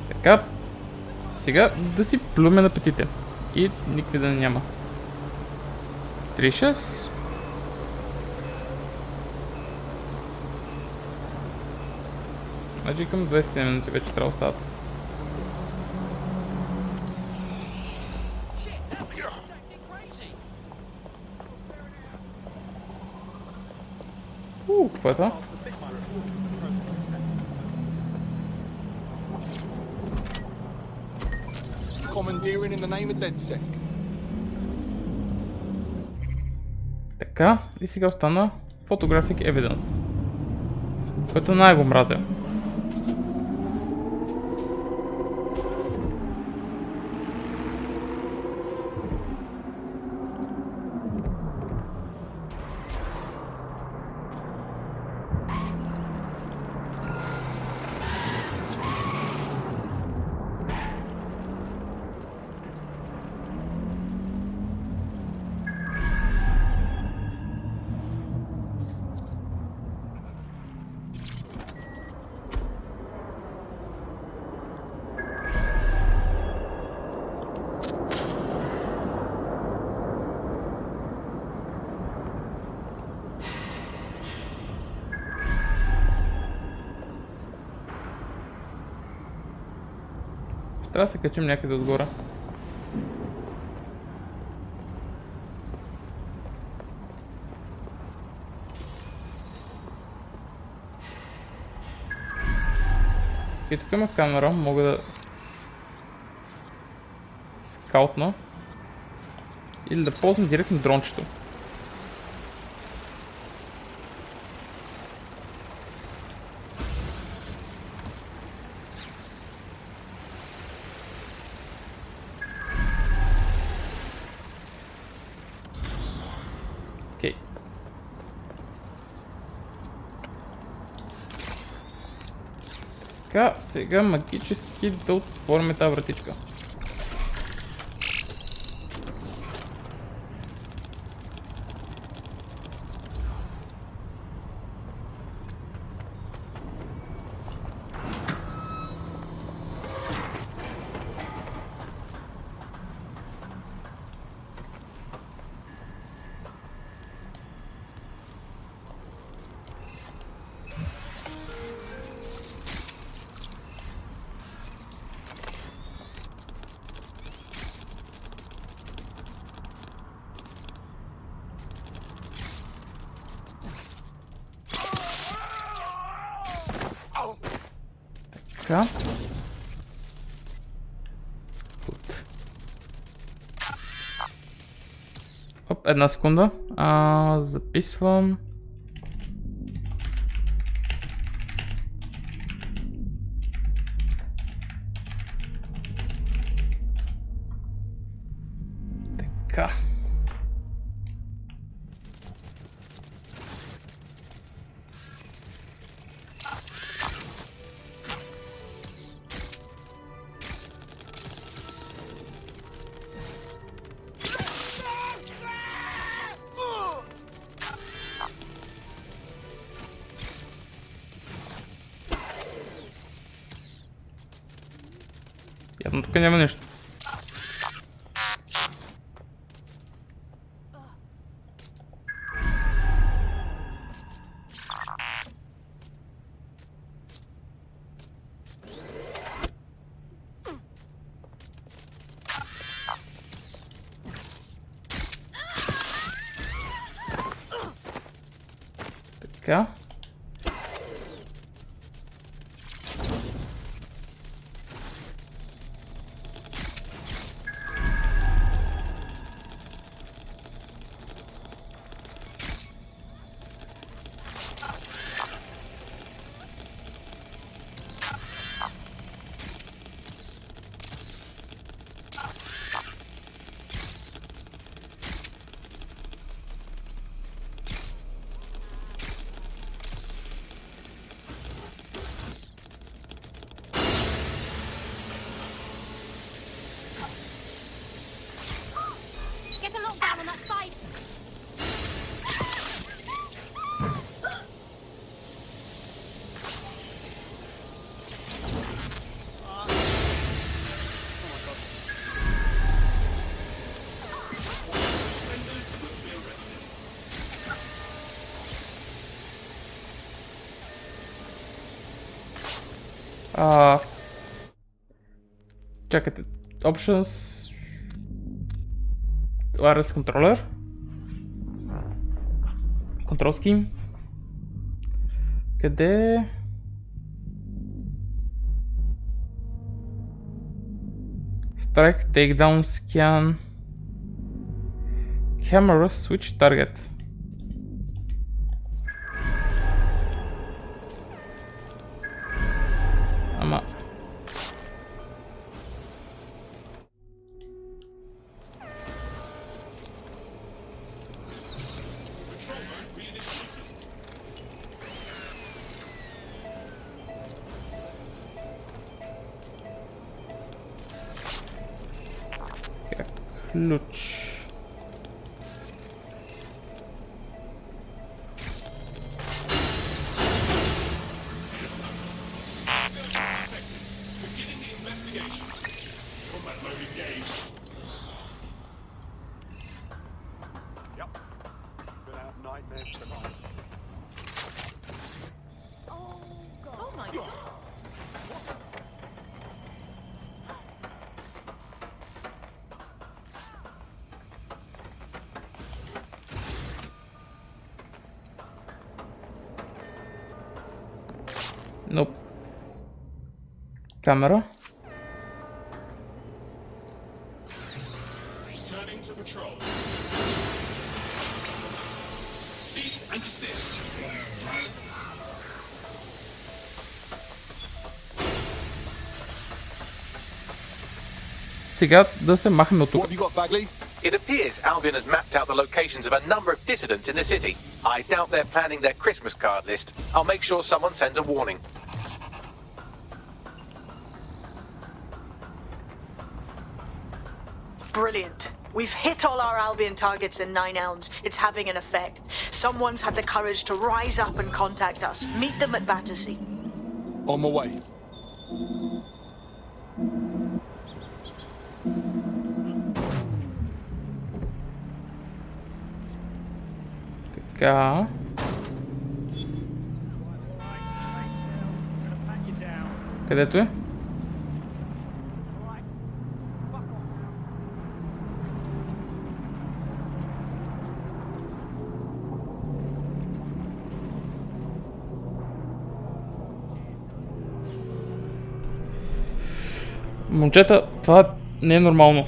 Така. Сега да си плюме на петите. И никакви да няма. 3-6. Значи към 27 минути вече трябва да остават. Какво е това? Commandeering in the name of DeadS. Така, и сега остана Photographic Evidence, което най-го мразя. Трябва да се качим някъде отгоре. И тук има камера, мога да скаутна или да ползвам директно дрончето. Така, сега магически да отворим тази вратичка. Така. Оп, една секунда. Записвам. Така. Явно тук няма нещо. Така. Get a lockdown on that side. Чакайте. Options. Wireless controller. Control scheme. Къде? Strike, takedown, scan. Camera, switch target. Ама. Ключ. Nope. Camera. Returning to patrol. Cease and desist. Сега да се махнем от тук. What have you got, Bagley? It appears Albion has mapped out the locations of a number of dissidents in the city. I doubt they're planning their Christmas card list. I'll make sure someone sends a warning. Brilliant. We've hit all our Albion targets in Nine Elms. It's having an effect. Someone's had the courage to rise up and contact us. Meet them at Battersea. On my way. Така. Където е? Момчета, това не е нормално.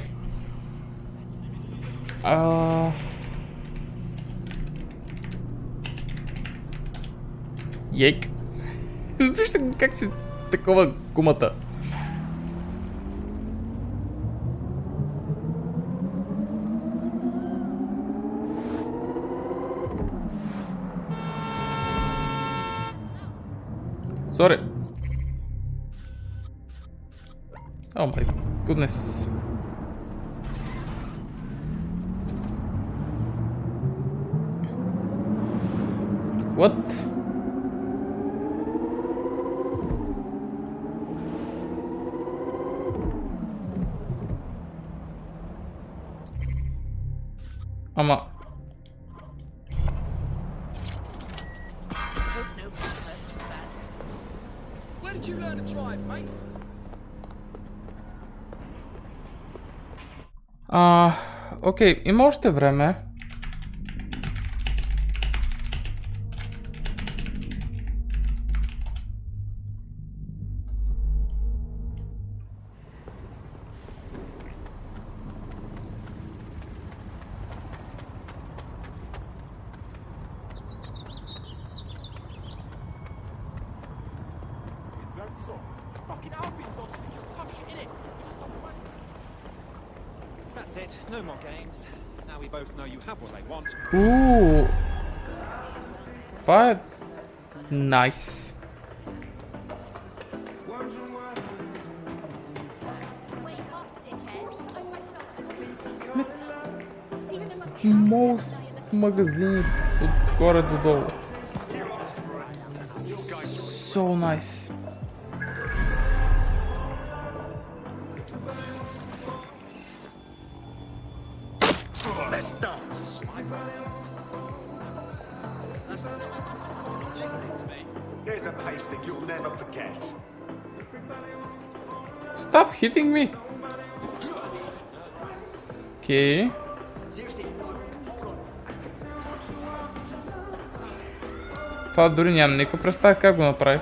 Ейк. Вижте как си такова гумата. Sorry. Oh my goodness. What? Ама... Where did you learn to drive, mate? Окей, има още време. That's it. No more games. Now we both know you have what they want. Това е... Nice. Most магазини отгоре до долу. So nice. Let's dance. Here's a pasting you'll never forget. Stop hitting me. Okay. Това дори нямам никаква представа как го направих.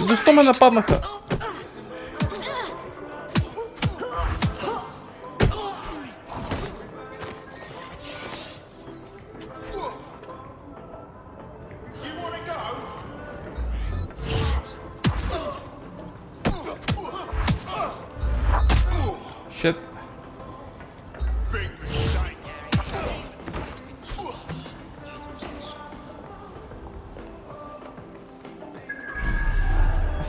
Защо ме нападнаха? Shit.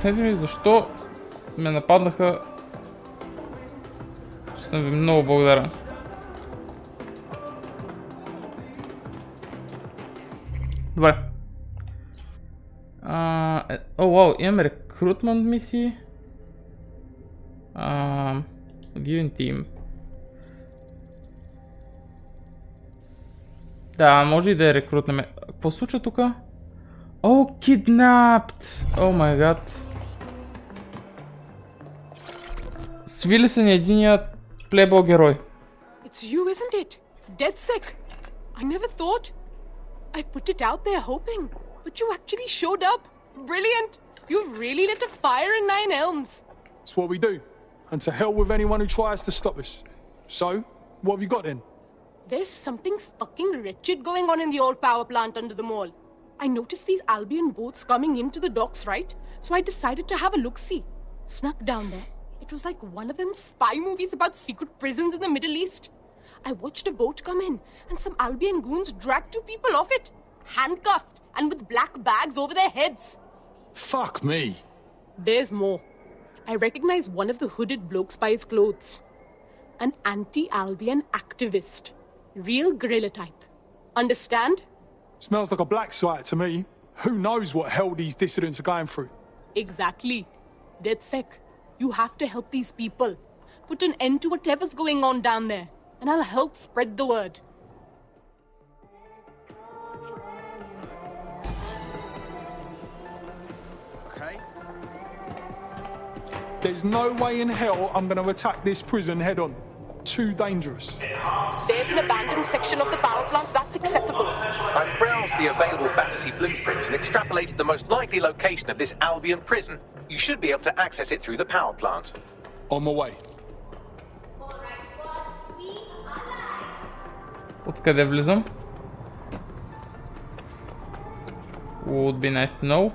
Обяснете ми защо ме нападнаха. Ще съм ви много благодарен. Добре. Вау, имаме рекрутмент мисии. Given team. Да, може и да я рекрутнем. Какво случва тука? Kidnapped! О май гад. Свили се на единия плейбой герой. It's you, isn't it? Dead sick. I never thought. I put it out there hoping, but you actually showed up. Brilliant. You've really lit a fire in Nine Elms. It's what we do. And to hell with anyone who tries to stop us. So, what have you got then? There's something fucking wretched going on in the old power plant under the mall. I noticed these Albion boats coming into the docks, right? So I decided to have a look-see. Snuck down there. It was like one of them spy movies about secret prisons in the Middle East. I watched a boat come in, and some Albion goons dragged 2 people off it. Handcuffed, and with black bags over their heads. Fuck me. There's more. I recognize one of the hooded blokes by his clothes. An anti-Albion activist. Real guerrilla type. Understand? Smells like a black site to me. Who knows what hell these dissidents are going through? Exactly. DeadS, you have to help these people. Put an end to whatever's going on down there. And I'll help spread the word. Okay. There's no way in hell I'm going to attack this prison head-on. Too dangerous. There's an abandoned section of the power plant that's accessible. I've browsed the available Battersea blueprints and extrapolated the most likely location of this Albion prison. You should be able to access it through the power plant. On my way. Откъде влизам? Would be nice to know.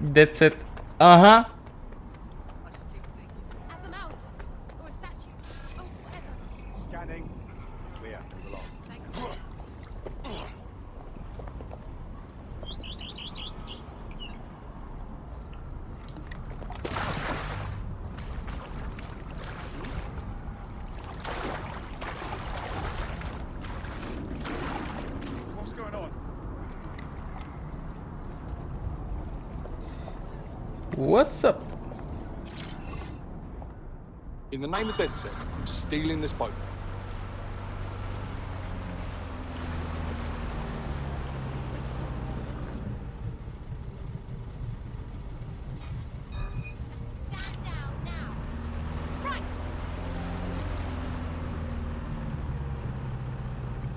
That's it. Ага. As a mouse or a statue. Oh, whatever. Scanning. Clear. Move along. Thank you. What's going on? What's up? In the name of DeadS, I'm stealing this boat. Stand down now. Right.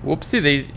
Whoopsie daisy.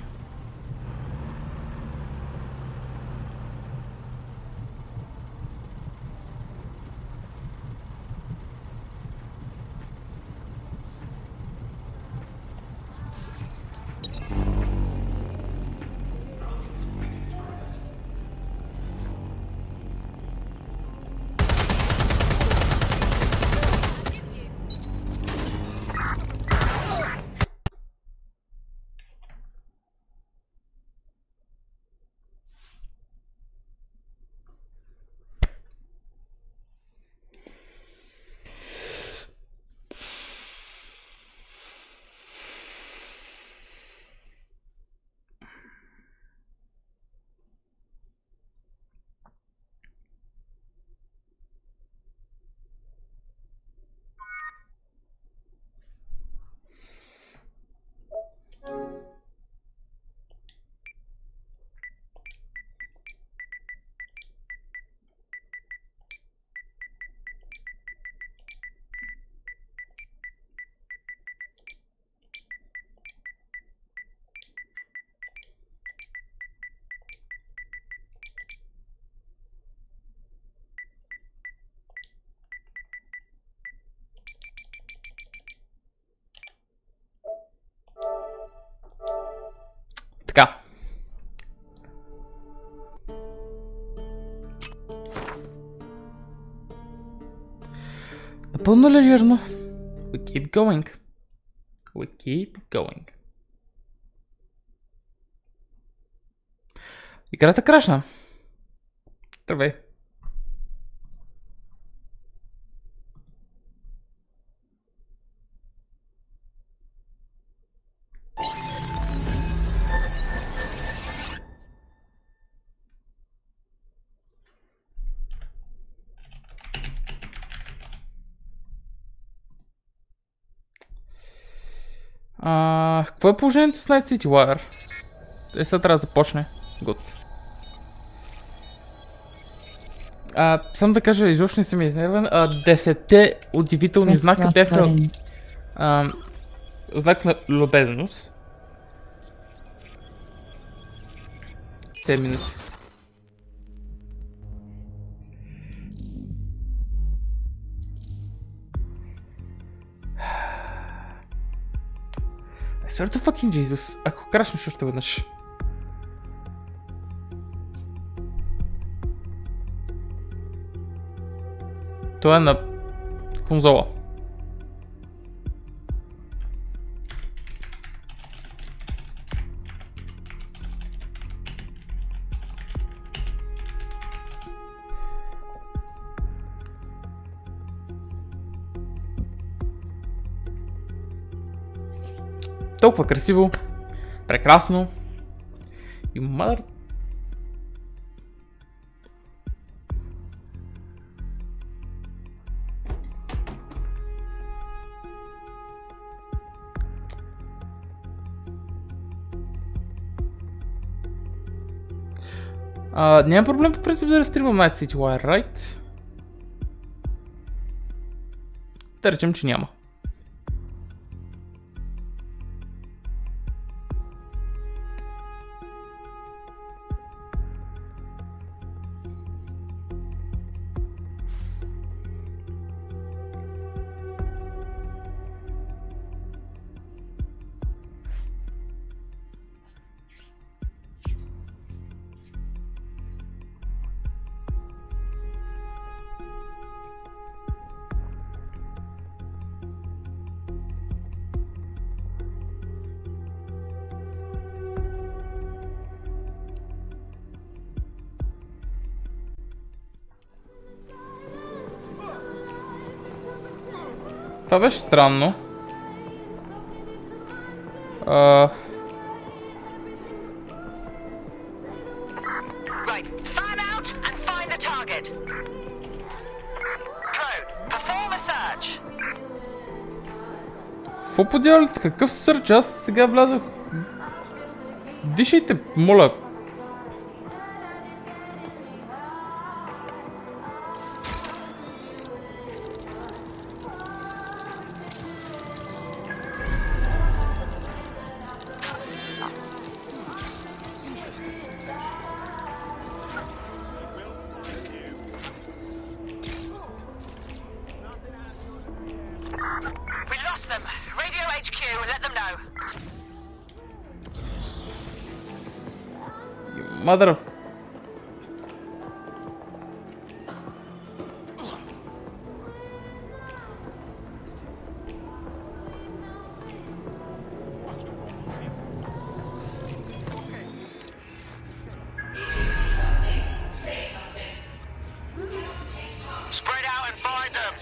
Така. Напълно лежерно. We keep going. We keep going. Играта крашна. Здравей. Какво е положението с Night City Wire? Сега трябва да започне. Гуд. Само да кажа, изобщо не съм изнервен. 10-те удивителни знака бяха знак на любезност. 10 минути. swear to fucking Jesus, ако крашнеш още веднъж. Това е на конзола. Толкова красиво, прекрасно и мадър... Няма проблем по принцип да рестримам Night City Wire, right? Да речем, че няма. Това беше странно. Right, fan out and find the target. Drone, perform a search. Какво подявалите? Какъв сърч? Аз сега влязах. Дишайте, моля. Mother of... Spread out and find them.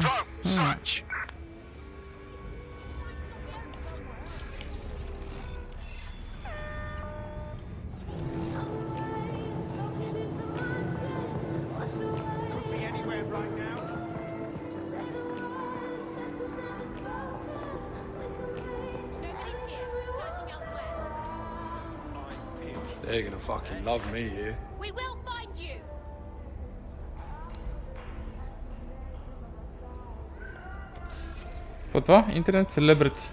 Drone, search. They're gonna fucking love me here. We will find you. Какво е това? Интернет селебрити.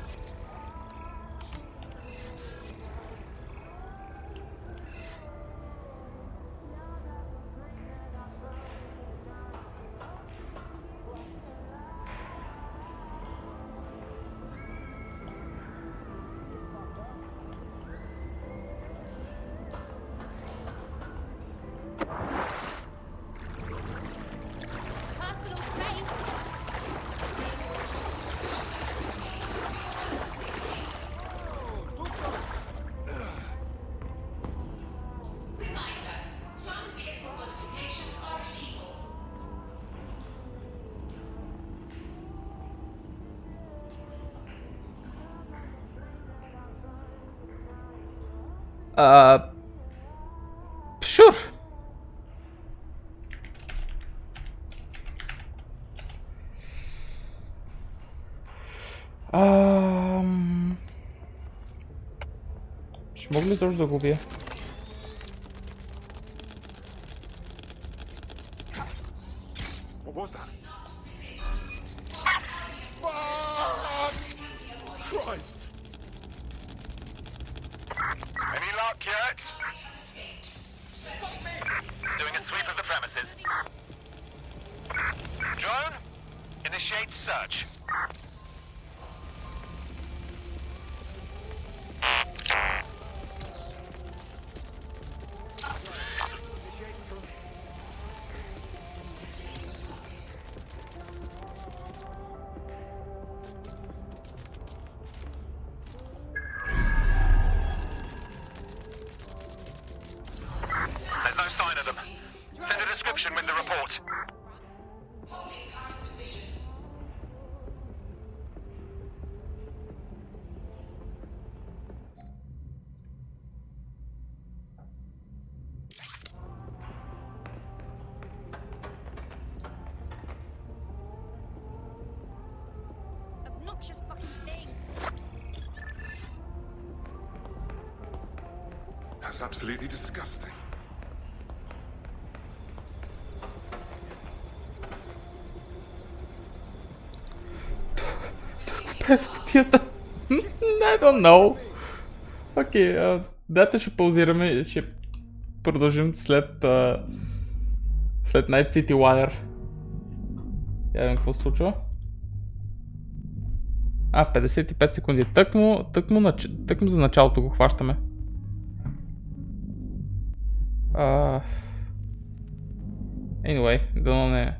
Sure. Ще мога ли точно да го убия? What was that? Fuck! Christ! Any luck yet? Doing a sweep of the premises. Drone, initiate search. report. Obnoxious fucking thing. That's absolutely disgusting. I don't know. Окей, дата ще паузираме, ще продължим след Night City Wire. Я видим какво се случва. 55 секунди. Тъкмо за началото го хващаме. Anyway, дано не...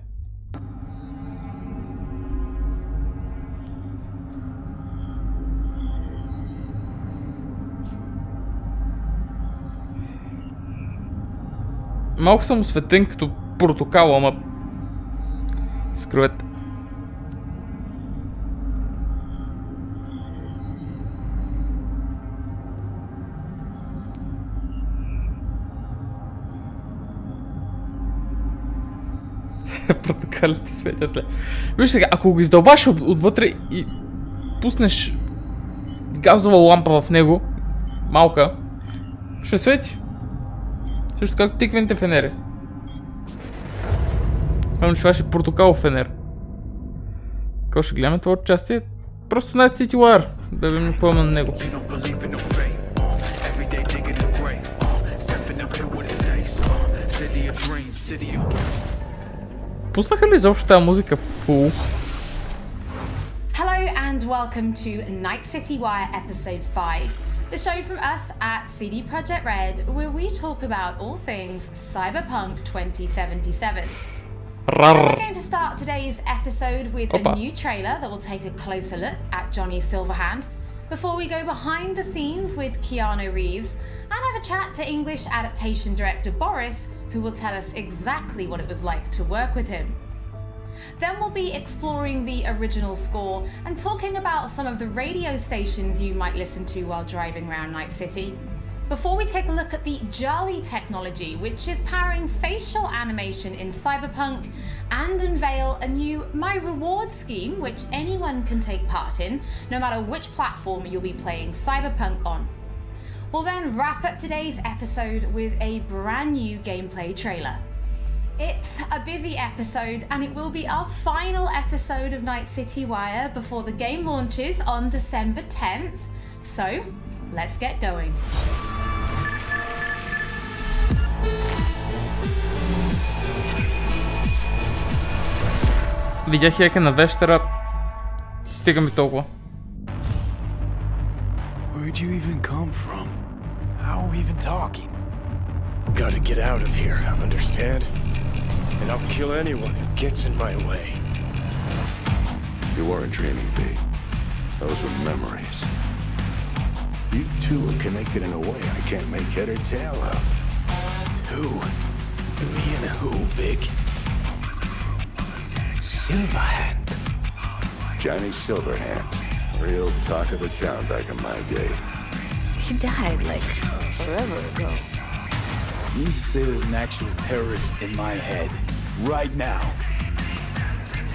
Малко съм осветен като протокал, ама... Скроете. Протокалите светят ли? Виж сега, ако го издълбаш отвътре и пуснеш газова лампа в него, малка, ще свети. Също както тиквените фенери. Пълно, че това ще е протокалов фенер. Какво ще гледаме това части? Просто Night City Wire. Да видим какво има на него. Пуснаха ли изобщо тази музика фул? Hello and welcome to Night City Wire episode 5. The show from us at CD Projekt Red, where we talk about all things Cyberpunk 2077. We're going to start today's episode with a new trailer that will take a closer look at Johnny Silverhand, before we go behind the scenes with Keanu Reeves and have a chat to English adaptation director Boris, who will tell us exactly what it was like to work with him. Then we'll be exploring the original score and talking about some of the radio stations you might listen to while driving around Night City. Before we take a look at the Jolly technology, which is powering facial animation in Cyberpunk, and unveil a new My Reward scheme which anyone can take part in, no matter which platform you'll be playing Cyberpunk on. We'll then wrap up today's episode with a brand new gameplay trailer. It's a busy episode, and it will be our final episode of Night City Wire before the game launches on December 10th. So, let's get going. Видях хека на вещера. Стига ми толкова. Where'd you even come from? How are we even talking? Gotta get out of here, understand? And I'll kill anyone who gets in my way. You weren't dreaming, V. Those were memories. You two are connected in a way I can't make head or tail of. Who? Me and who, Vic? Silverhand. Johnny Silverhand. Real talk of the town back in my day. He died, like, forever ago. You need to say there's an actual terrorist in my head. Right now.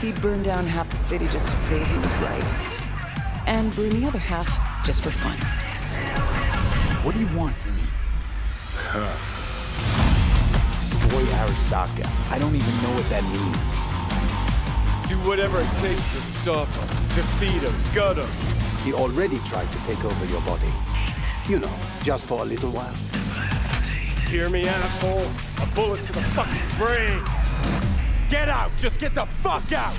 He burned down half the city just to prove he was right. And burned the other half just for fun. What do you want from me? Destroy Arasaka. I don't even know what that means. Do whatever it takes to stop him, defeat him, gut him. He already tried to take over your body. You know, just for a little while. Hear me, asshole? A bullet to the fucking brain. Get out! Just get the fuck out!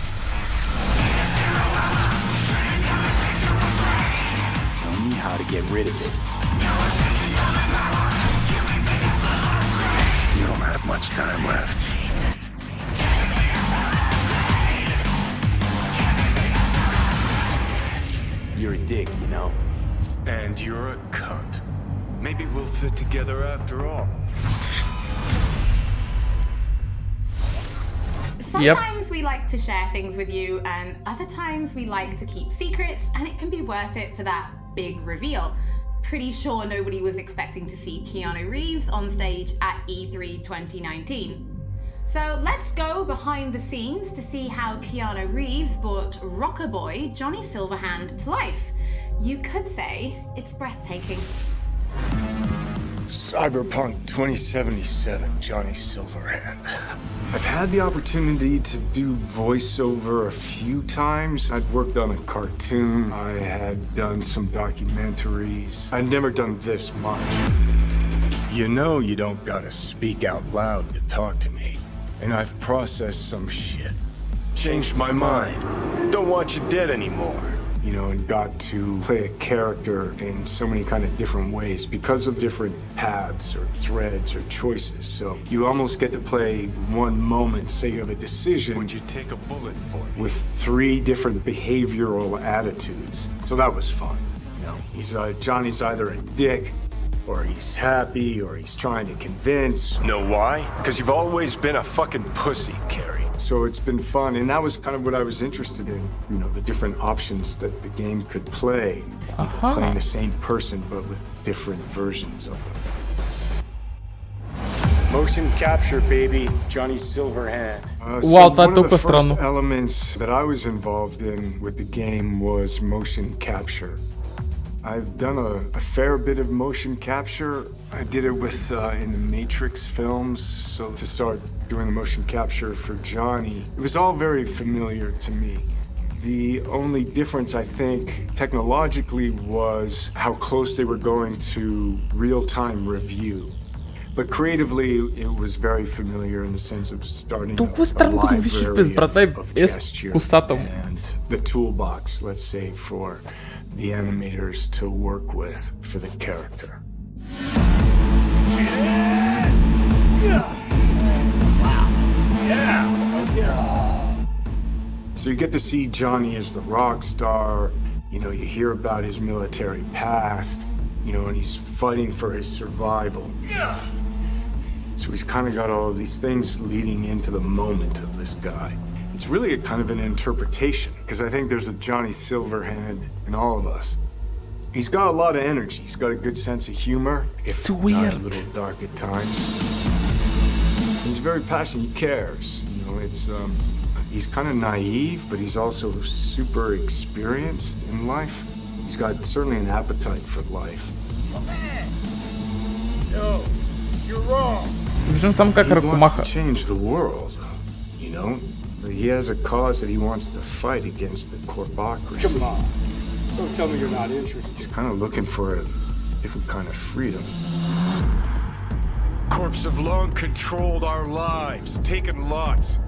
Tell me how to get rid of it. You don't have much time left. You're a dick, you know. And you're a cunt. Maybe we'll fit together after all. Sometimes we like to share things with you, and other times we like to keep secrets, and it can be worth it for that big reveal. Pretty sure nobody was expecting to see Keanu Reeves on stage at E3 2019. So let's go behind the scenes to see how Keanu Reeves brought rocker boy Johnny Silverhand to life. You could say it's breathtaking. Cyberpunk 2077, Johnny Silverhand. I've had the opportunity to do voiceover a few times. I'd worked on a cartoon. I had done some documentaries. I'd never done this much. You know you don't gotta speak out loud to talk to me. And I've processed some shit. Changed my mind. Don't want you dead anymore. You know, and got to play a character in so many kind of different ways because of different paths or threads or choices. So you almost get to play one moment, say you have a decision. Would you take a bullet for it? With 3 different behavioral attitudes. So that was fun. You know, Johnny's either a dick, or he's happy, or he's trying to convince. Know why? Because you've always been a fucking pussy, Carrie. So it's been fun, and that was kind of what I was interested in. You know, the different options that the game could play. Playing the same person, but with different versions of them. Motion capture, baby. Johnny Silverhand. Wow, one of the first elements that I was involved in with the game was motion capture. I've done a fair bit of motion capture. I did it with in the Matrix films. So to start doing the motion capture for Johnny, it was all very familiar to me. The only difference, I think, technologically was how close they were going to real-time review. But creatively, it was very familiar in the sense of starting a library of gesture and the toolbox, let's say, for the animators to work with for the character. So you get to see Johnny as the rock star. You know, you hear about his military past, you know, and he's fighting for his survival. So he's kind of got all of these things leading into the moment of this guy. It's really a kind of an interpretation, because I think there's a Johnny Silverhand in all of us. He's got a lot of energy. He's got a good sense of humor, if not a little dark at times. He's very passionate. He cares. You know, it's he's kind of naive, but he's also super experienced in life. He's got certainly an appetite for life. No, you're wrong. Виждам само как ръкомаха. Change the world, you know. He has a cause that he wants to fight against the corpocracy. Come on. Don't tell me you're not interested. He's kind of looking for a different kind of freedom. Corps have long controlled our lives, taken lots.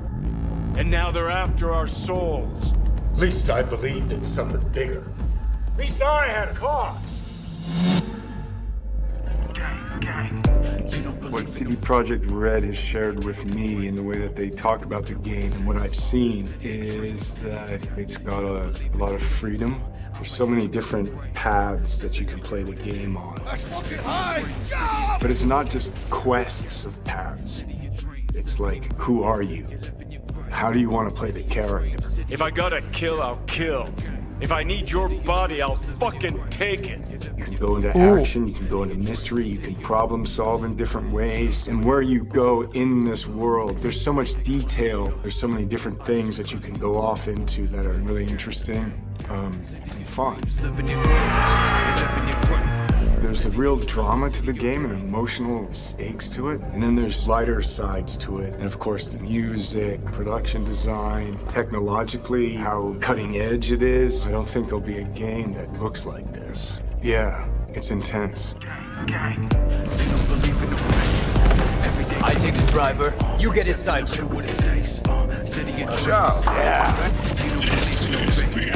And now they're after our souls. At least I believed in something bigger. At least I had a cause. What CD Projekt Red has shared with me in the way that they talk about the game and what I've seen is that it's got a lot of freedom. There's so many different paths that you can play the game on. But it's not just quests of paths. It's like, who are you? How do you want to play the character? If I gotta kill, I'll kill. If I need your body, I'll fucking take it. You can go into action, you can go into mystery, you can problem solve in different ways. And where you go in this world, there's so much detail, there's so many different things that you can go off into that are really interesting and fun. There's a real drama to the game and emotional stakes to it. And then there's lighter sides to it. And of course, the music, production design, technologically, how cutting edge it is. I don't think there'll be a game that looks like this. Yeah, it's intense. I take the driver, you get his side.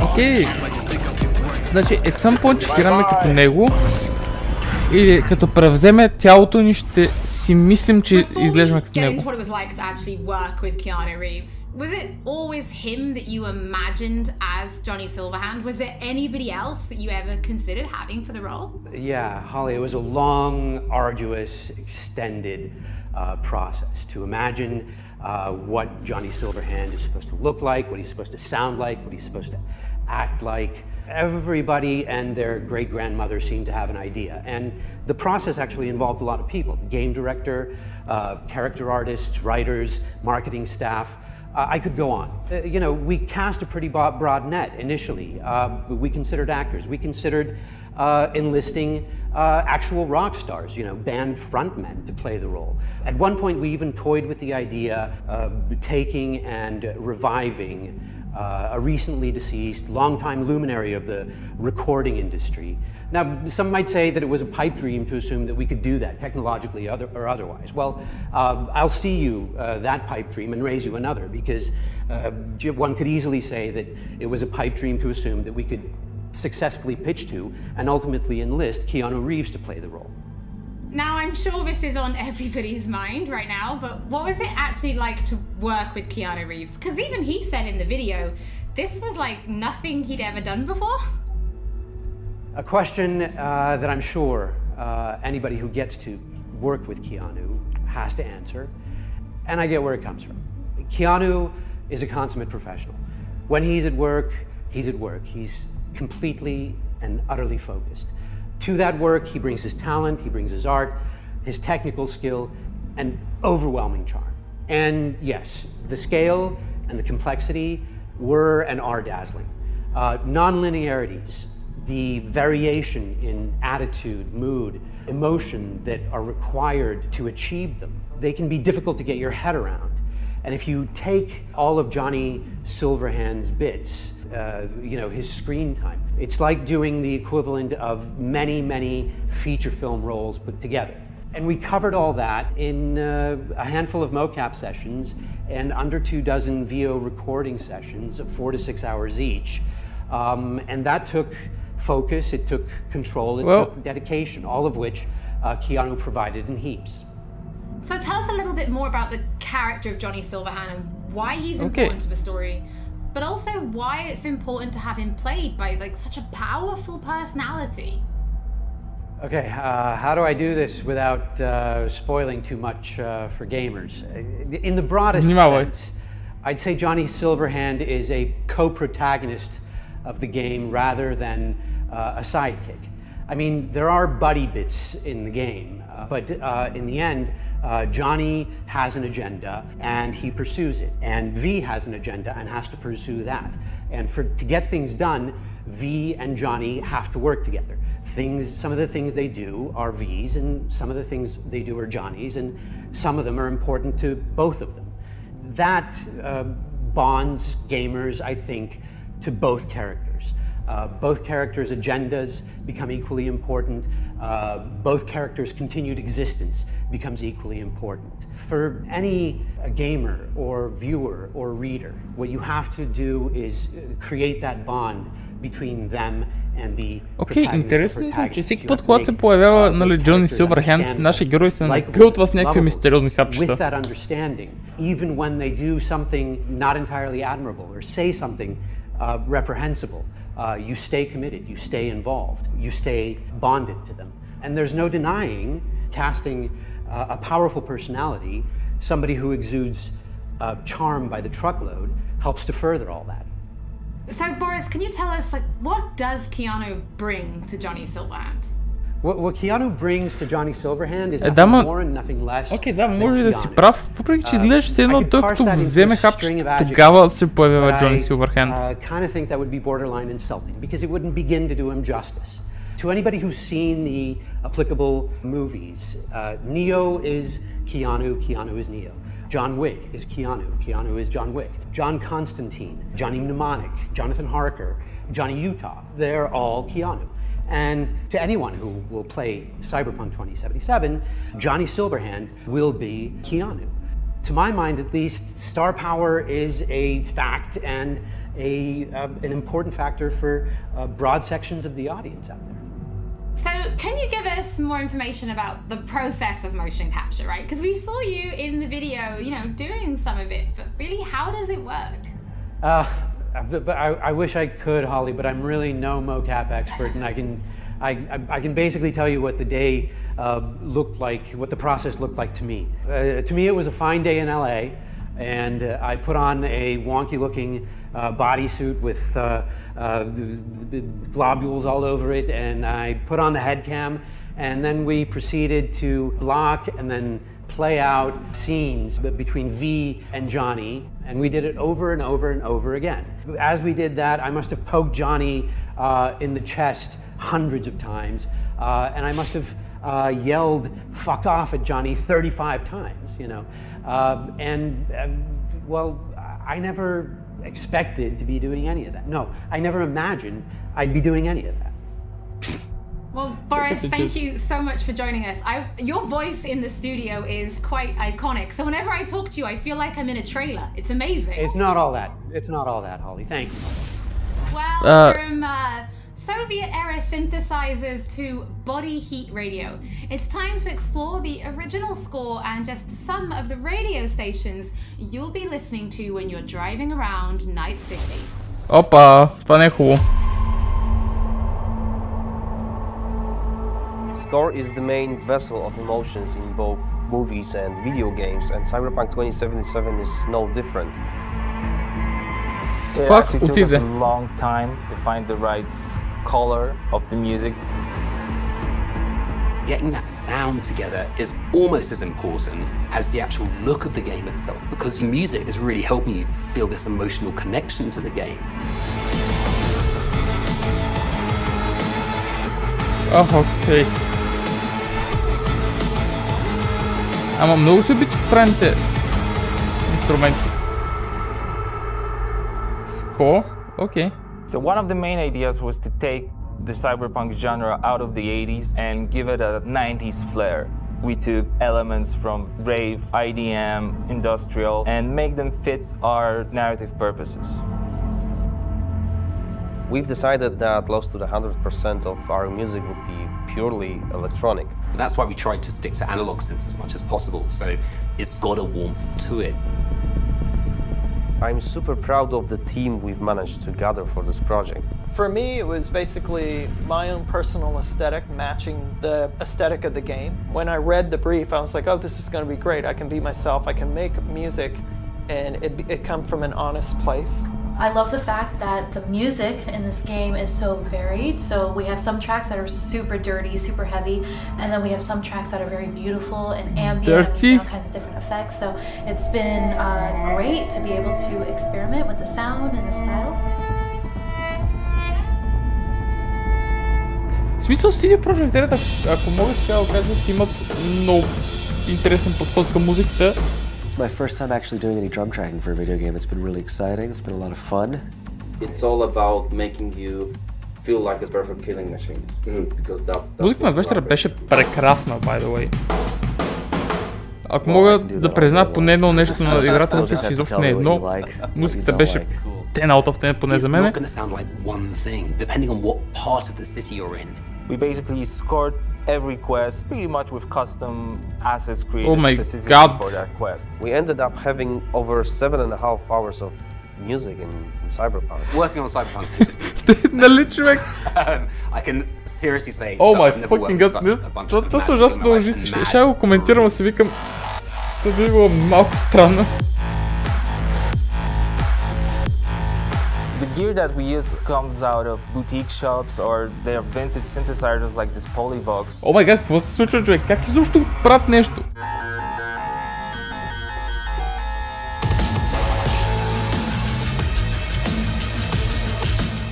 Окей. Значи, at some point ще играме като него. Или като превземе тялото ни, ще си мислим, че изглеждаме като него. What it was like to actually work with Keanu Reeves. Was it always him that you imagined as Johnny Silverhand? Was there anybody else that you ever considered having for the role? Yeah, Holly, it was a long, arduous, extended process to imagine what Johnny Silverhand is supposed to look like, what he's supposed to sound like, what he's supposed to act like. Everybody and their great-grandmother seemed to have an idea. And the process actually involved a lot of people. The game director, character artists, writers, marketing staff. I could go on. You know, we cast a pretty broad net initially. We considered actors. We considered enlisting actual rock stars, you know, band frontmen to play the role. At one point, we even toyed with the idea of taking and reviving a recently deceased, longtime luminary of the recording industry. Now, some might say that it was a pipe dream to assume that we could do that technologically or otherwise. Well, I'll see you that pipe dream and raise you another, because one could easily say that it was a pipe dream to assume that we could successfully pitch to and ultimately enlist Keanu Reeves to play the role. Now, I'm sure this is on everybody's mind right now, but what was it actually like to work with Keanu Reeves? Because even he said in the video, this was like nothing he'd ever done before. A question that I'm sure anybody who gets to work with Keanu has to answer, and I get where it comes from. Keanu is a consummate professional. When he's at work, he's at work. He's completely and utterly focused. To that work, he brings his talent, he brings his art, his technical skill, and overwhelming charm. And yes, the scale and the complexity were and are dazzling. Non-linearities, the variation in attitude, mood, emotion that are required to achieve them, they can be difficult to get your head around. And if you take all of Johnny Silverhand's bits, you know, his screen time, it's like doing the equivalent of many, many feature film roles put together. And we covered all that in a handful of mocap sessions and under 24 VO recording sessions of 4 to 6 hours each. And that took focus, it took control, it took dedication, all of which Keanu provided in heaps. So tell us a little bit more about the character of Johnny Silverhand and why he's important to the story, but also why it's important to have him played by like such a powerful personality. Okay, how do I do this without spoiling too much for gamers? In the broadest sense, I'd say Johnny Silverhand is a co-protagonist of the game rather than a sidekick. I mean, there are buddy bits in the game, but in the end, Johnny has an agenda and he pursues it, and V has an agenda and has to pursue that. And to get things done, V and Johnny have to work together. Some of the things they do are V's, and some of the things they do are Johnny's, and some of them are important to both of them. That bonds gamers, I think, to both characters. Both characters' agendas become equally important. Both characters' continued existence becomes equally important. For any gamer or viewer or reader, what you have to do is create that bond between them and the интересно е, че всеки път, когато се появява, нали, Джони Силвърхенд, нашия герой се напилтва с някакви мистериозни хапчета. With that understanding, even when they do something not entirely admirable or say something reprehensible, you stay committed, you stay involved, you stay bonded to them. And there's no denying casting a powerful personality, somebody who exudes charm by the truckload, helps to further all that. So Boris, can you tell us, like, what does Keanu bring to Johnny Silverhand? What Keanu brings to Johnny Silverhand is nothing more and nothing less. Окей, да, може да си прав, въпреки че изглеждаш все едно, той като вземе хапчето, тогава се появява Джони Силвърхенд. I kind of think that would be borderline insulting, because it wouldn't begin to do him justice. To anybody who's seen the applicable movies, Neo is Keanu, Keanu is Neo. John Wick is Keanu, Keanu is John Wick. John Constantine, Johnny Mnemonic, Jonathan Harker, Johnny Utah, they're all Keanu. And to anyone who will play Cyberpunk 2077, Johnny Silverhand will be Keanu. To my mind, at least, star power is a fact and an important factor for broad sections of the audience out there. So, can you give us more information about the process of motion capture, right? Because we saw you in the video, you know, doing some of it, but really, how does it work? I wish I could, Holly, but I'm really no mocap expert, and I can basically tell you what the day looked like, what the process looked like to me. To me, it was a fine day in LA, and I put on a wonky-looking bodysuit with globules all over it, and I put on the head cam, and then we proceeded to block and then play out scenes between V and Johnny, and we did it over and over and over again. As we did that, I must have poked Johnny in the chest hundreds of times, and I must have yelled "fuck off" at Johnny 35 times, you know. Well, I never expected to be doing any of that. No, I never imagined I'd be doing any of that. Well, Boris, thank you so much for joining us. Your voice in the studio is quite iconic. So whenever I talk to you, I feel like I'm in a trailer. It's amazing. It's not all that. It's not all that, Holly. Thank you. Well, from Soviet-era synthesizers to body heat radio, it's time to explore the original score and just some of the radio stations you'll be listening to when you're driving around Night City. Опа, това не е хубаво. Score is the main vessel of emotions in both movies and video games, and Cyberpunk 2077 is no different. It actually took us a long time to find the right color of the music. Getting that sound together is almost as important as the actual look of the game itself, because the music is really helping you feel this emotional connection to the game. Oh, окей. Ама много се обичат правените инструменти. Score? Okay. So one of the main ideas was to take the cyberpunk genre out of the 80s and give it a 90s flair. We took elements from rave, IDM, industrial, and make them fit our narrative purposes. We've decided that close to 100% of our music would be purely electronic. That's why we tried to stick to analog synths as much as possible, so it's got a warmth to it. I'm super proud of the team we've managed to gather for this project. For me, it was basically my own personal aesthetic matching the aesthetic of the game. When I read the brief, I was like, oh, this is going to be great. I can be myself. I can make music, and it comes from an honest place. I love the fact that the music in this game is so varied. So we have some tracks that are super dirty, super heavy, and then we have some tracks that are very beautiful and ambient, and we see all kinds of different effects. So it's been great to be able to experiment with the sound and the style. В смисъл CD Projekt Red, ако мога така да кажа, имат много интересен подход към музиката. It's my first time actually doing any drum tracking for a video game. It's been really exciting. It's been a lot of fun. It's all about making you feel like a perfect killing machine. Because that's музиката на Вещера беше прекрасна, by the way. Ако мога да призна поне едно нещо на играта, въпреки че изобщо не е едно, музиката беше 10 out of 10 поне за мен. We basically scored every quest pretty much with custom assets created specifically for that quest. We ended up having over 7.5 hours of music in Cyberpunk. Working on Cyberpunk is just I can seriously say oh my fucking god, това са ужасно дължици. Ще го коментирам, си викам, това би било малко странно. The gear that we use comes out of boutique shops or they are vintage synthesizers like this Polyvox. О май гад, какво се случва, човек? Как изобщо правят нещо?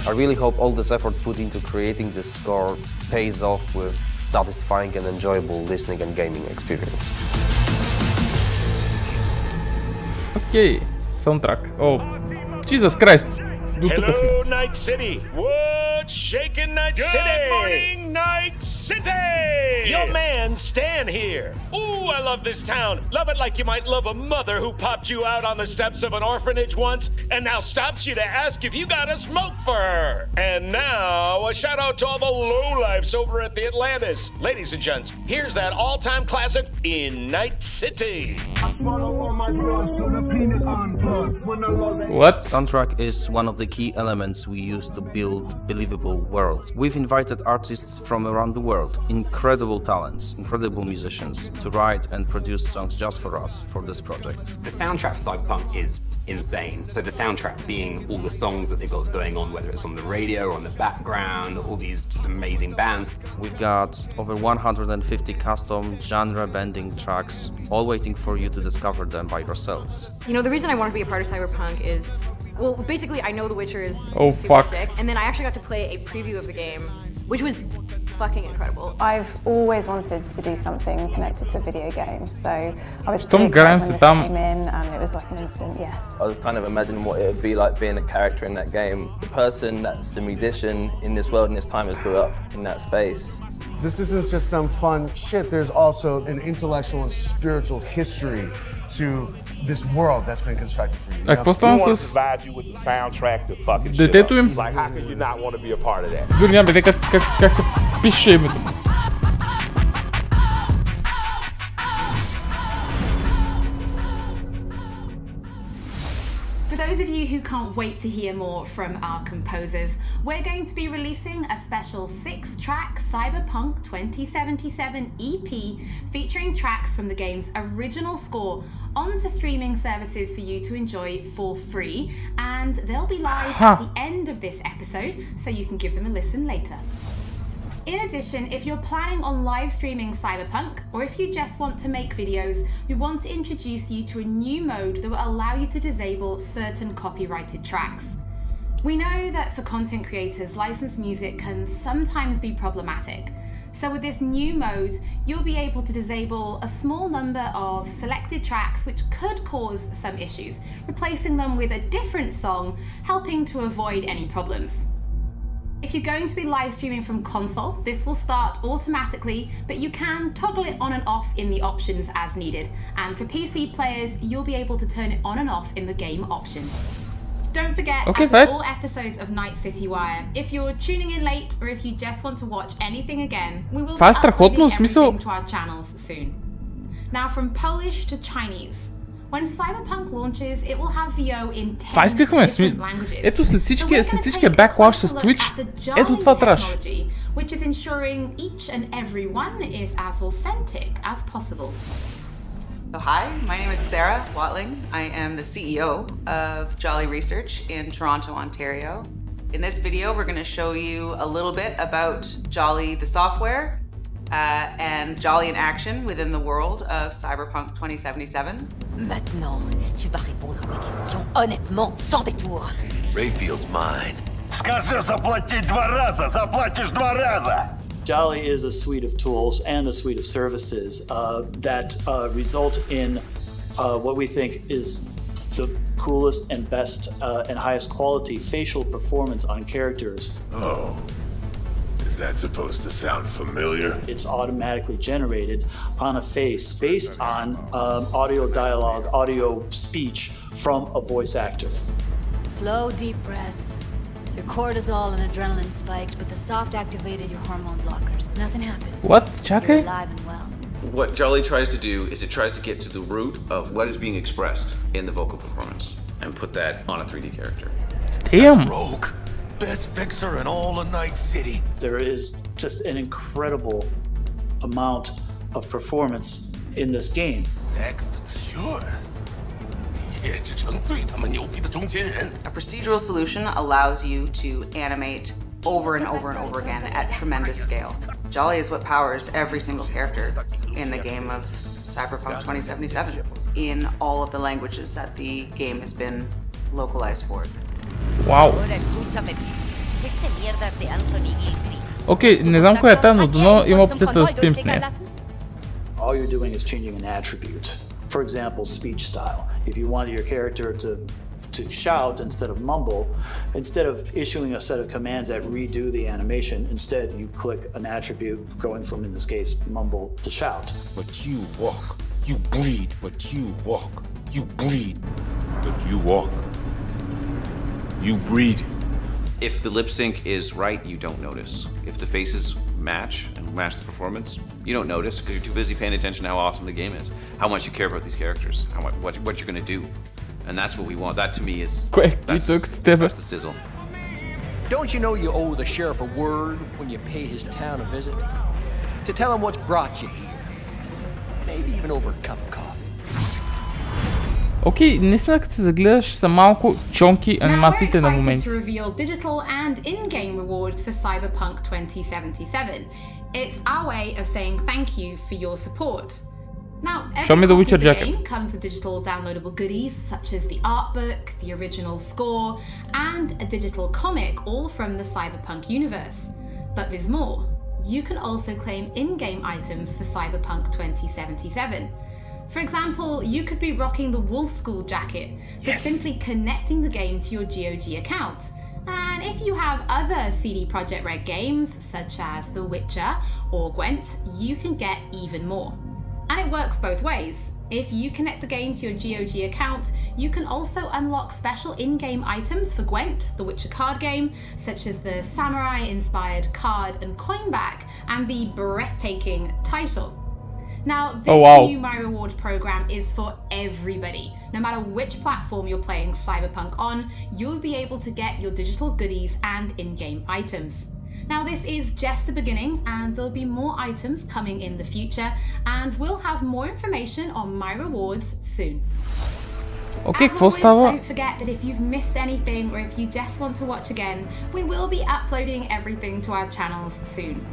I really hope all this effort put into creating this score pays off with satisfying and enjoyable listening and gaming experience. Okay, soundtrack. Oh, Jesus Christ. Hello, Night City. What What's shaking Night City? Good morning, Night City! Your man, Stan here. Ooh, I love this town. Love it like you might love a mother who popped you out on the steps of an orphanage once and now stops you to ask if you got a smoke for her. And now, a shout out to all the lowlifes over at the Atlantis. Ladies and gents, here's that all-time classic in Night City. What? Soundtrack is one of the key elements we use to build believable world. We've invited artists from around the world, incredible talents, incredible musicians, to write and produce songs just for us for this project. The soundtrack for Cyberpunk is insane. So the soundtrack being all the songs that they've got going on, whether it's on the radio or on the background, all these just amazing bands. We've got over 150 custom genre-bending tracks, all waiting for you to discover them by yourselves. You know, the reason I want to be a part of Cyberpunk is, well, basically I know The Witcher is super sick, and then I actually got to play a preview of the game, which was fucking incredible. I've always wanted to do something connected to a video game, so I was really excited when this came in, and it was like an instant yes. I was kind of imagining what it would be like being a character in that game. The person that's a musician in this world and this time has grew up in that space. This isn't just some fun shit, there's also an intellectual and spiritual history to this world that's been constructed for you. Так, просто с... Детето им... Дори няма бе, как се пише името. For those of you who can't wait to hear more from our composers, we're going to be releasing a special 6-track Cyberpunk 2077 EP featuring tracks from the game's original score onto streaming services for you to enjoy for free, and they'll be live at the end of this episode, so you can give them a listen later. In addition, if you're planning on live streaming Cyberpunk, or if you just want to make videos, we want to introduce you to a new mode that will allow you to disable certain copyrighted tracks. We know that for content creators, licensed music can sometimes be problematic. So with this new mode, you'll be able to disable a small number of selected tracks which could cause some issues, replacing them with a different song, helping to avoid any problems. If you're going to be live streaming from console, this will start automatically, but you can toggle it on and off in the options as needed. And for PC players, you'll be able to turn it on and off in the game options. Don't forget, as with all episodes of Night City Wire, if you're tuning in late or if you just want to watch anything again, we will be uploading everything to our channels soon. Now from Polish to Chinese. When Cyberpunk launches, it will have VO in 10 different languages. Ето след всичкия backlash с Twitch, ето това траш. Which is ensuring each and every one is as authentic as possible. So hi, my name is Sarah Watling. I am the CEO of Jolly Research in Toronto, Ontario. In this video, we're going to show you a little bit about Jolly the software and Jolly in action within the world of Cyberpunk 2077. Maintenant, tu vas répondre à mes questions honnêtement, sans détour. Rayfield's mine. Скажи заплатить 2 раза, заплатишь 2 раза. Jolly is a suite of tools and a suite of services that result in what we think is the coolest and best and highest quality facial performance on characters. Oh, is that supposed to sound familiar? It's automatically generated on a face based on audio dialogue, audio speech from a voice actor. Slow, deep breaths. Your cortisol and adrenaline spiked, but the soft activated your hormone blockers. Nothing happened. What? Chaka? You're alive and well. What Jolly tries to do is it tries to get to the root of what is being expressed in the vocal performance and put that on a 3D character. Damn. Rogue, best fixer in all of Night City. There is just an incredible amount of performance in this game. Sure. A procedural solution allows you to animate over and over and over again at tremendous scale. Jolly is what powers every single character in the game of Cyberpunk 2077 in all of the languages that the game has been localized for. Wow. Окей, не знам коя е тази, но има опцията да спим с нея. All you're doing is changing an attribute. For example, speech style. If you want your character to to shout instead of mumble. Instead of issuing a set of commands that redo the animation, instead you click an attribute going from, in this case, mumble to shout. But you walk. You breathe, but you walk. You breathe, but you walk. You breathe. If the lip sync is right, you don't notice. If the faces match and match the performance, you don't notice because you're too busy paying attention to how awesome the game is, how much you care about these characters, what you're gonna do, and that's what we want. That to me is that's the sizzle. Don't you know you owe the sheriff a word when you pay his town a visit? To tell him what's brought you here. Maybe even over a cup of coffee. Окей, наистина като се загледаш са малко чонки анимациите на моменти. To reveal digital and in-game rewards for Cyberpunk 2077. It's our way of saying thank you for your support. Now, every copy of the game comes with digital downloadable goodies such as the art book, the original score, and a digital comic, all from the Cyberpunk universe. But there's more. You can also claim in-game items for Cyberpunk 2077. For example, you could be rocking the Wolf School jacket for simply connecting the game to your GOG account. And if you have other CD Projekt Red games, such as The Witcher or Gwent, you can get even more. And it works both ways. If you connect the game to your GOG account, you can also unlock special in-game items for Gwent, the Witcher card game, such as the samurai-inspired card and coin back, and the breathtaking title. Now, this new My Reward program is for everybody. No matter which platform you're playing Cyberpunk on, you'll be able to get your digital goodies and in-game items. Now, this is just the beginning, and there'll be more items coming in the future, and we'll have more information on My Rewards soon. Okay, as always, don't forget that if you've missed anything or if you just want to watch again, we will be uploading everything to our channels soon.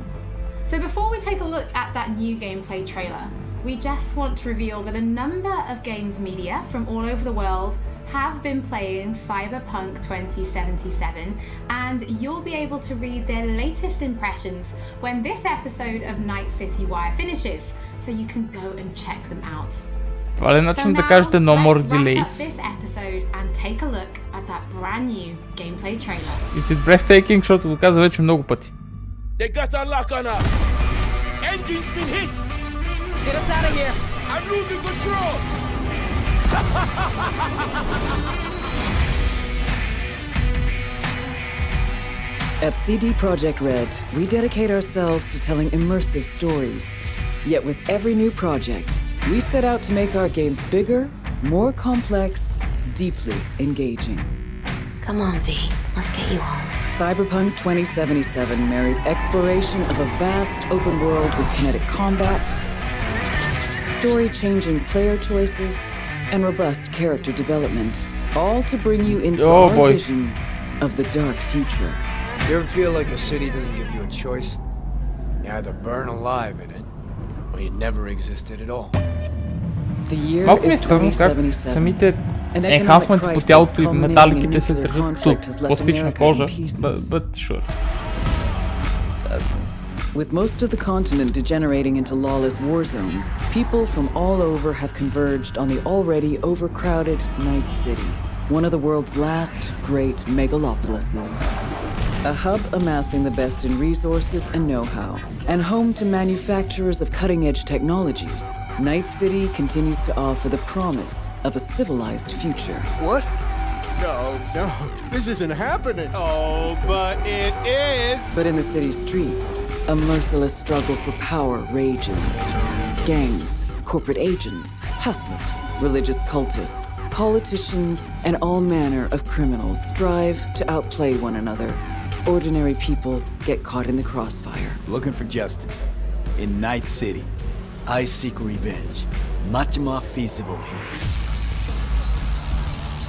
So before we take a look at that new gameplay trailer, we just want to reveal that a number of games media from all over the world have been playing Cyberpunk 2077, and you'll be able to read their latest impressions when this episode of Night City Wire finishes, so you can go and check them out. Това е начин да кажете no more delays. This episode and take a look at that brand new gameplay trailer. Is it breathtaking, защото го каза вече много пъти. They got a lock on us. Engine's been hit. Get us out of here. I'm losing control. At CD Projekt Red, we dedicate ourselves to telling immersive stories. Yet with every new project, we set out to make our games bigger, more complex, deeply engaging. Come on, V. Let's get you home. Cyberpunk 2077 marries exploration of a vast open world with kinetic combat, story-changing player choices, and robust character development, all to bring you into our vision of the dark future. You ever feel like the city doesn't give you a choice? You either burn alive in it, or you never existed at all. The year is 2077. Енхансменти по тялото и металиките се държат от пластична кожа, but sure. With most of the continent degenerating into lawless war zones, people from all over have converged on the already overcrowded Night City, one of the world's last great megalopolises. A hub amassing the best in resources and know-how, and home to manufacturers of cutting-edge technologies. Night City continues to offer the promise of a civilized future. What? No, this isn't happening. Oh, but it is. But in the city streets, a merciless struggle for power rages. Gangs, corporate agents, hustlers, religious cultists, politicians, and all manner of criminals strive to outplay one another. Ordinary people get caught in the crossfire. Looking for justice in Night City. I seek revenge. Much more feasible here.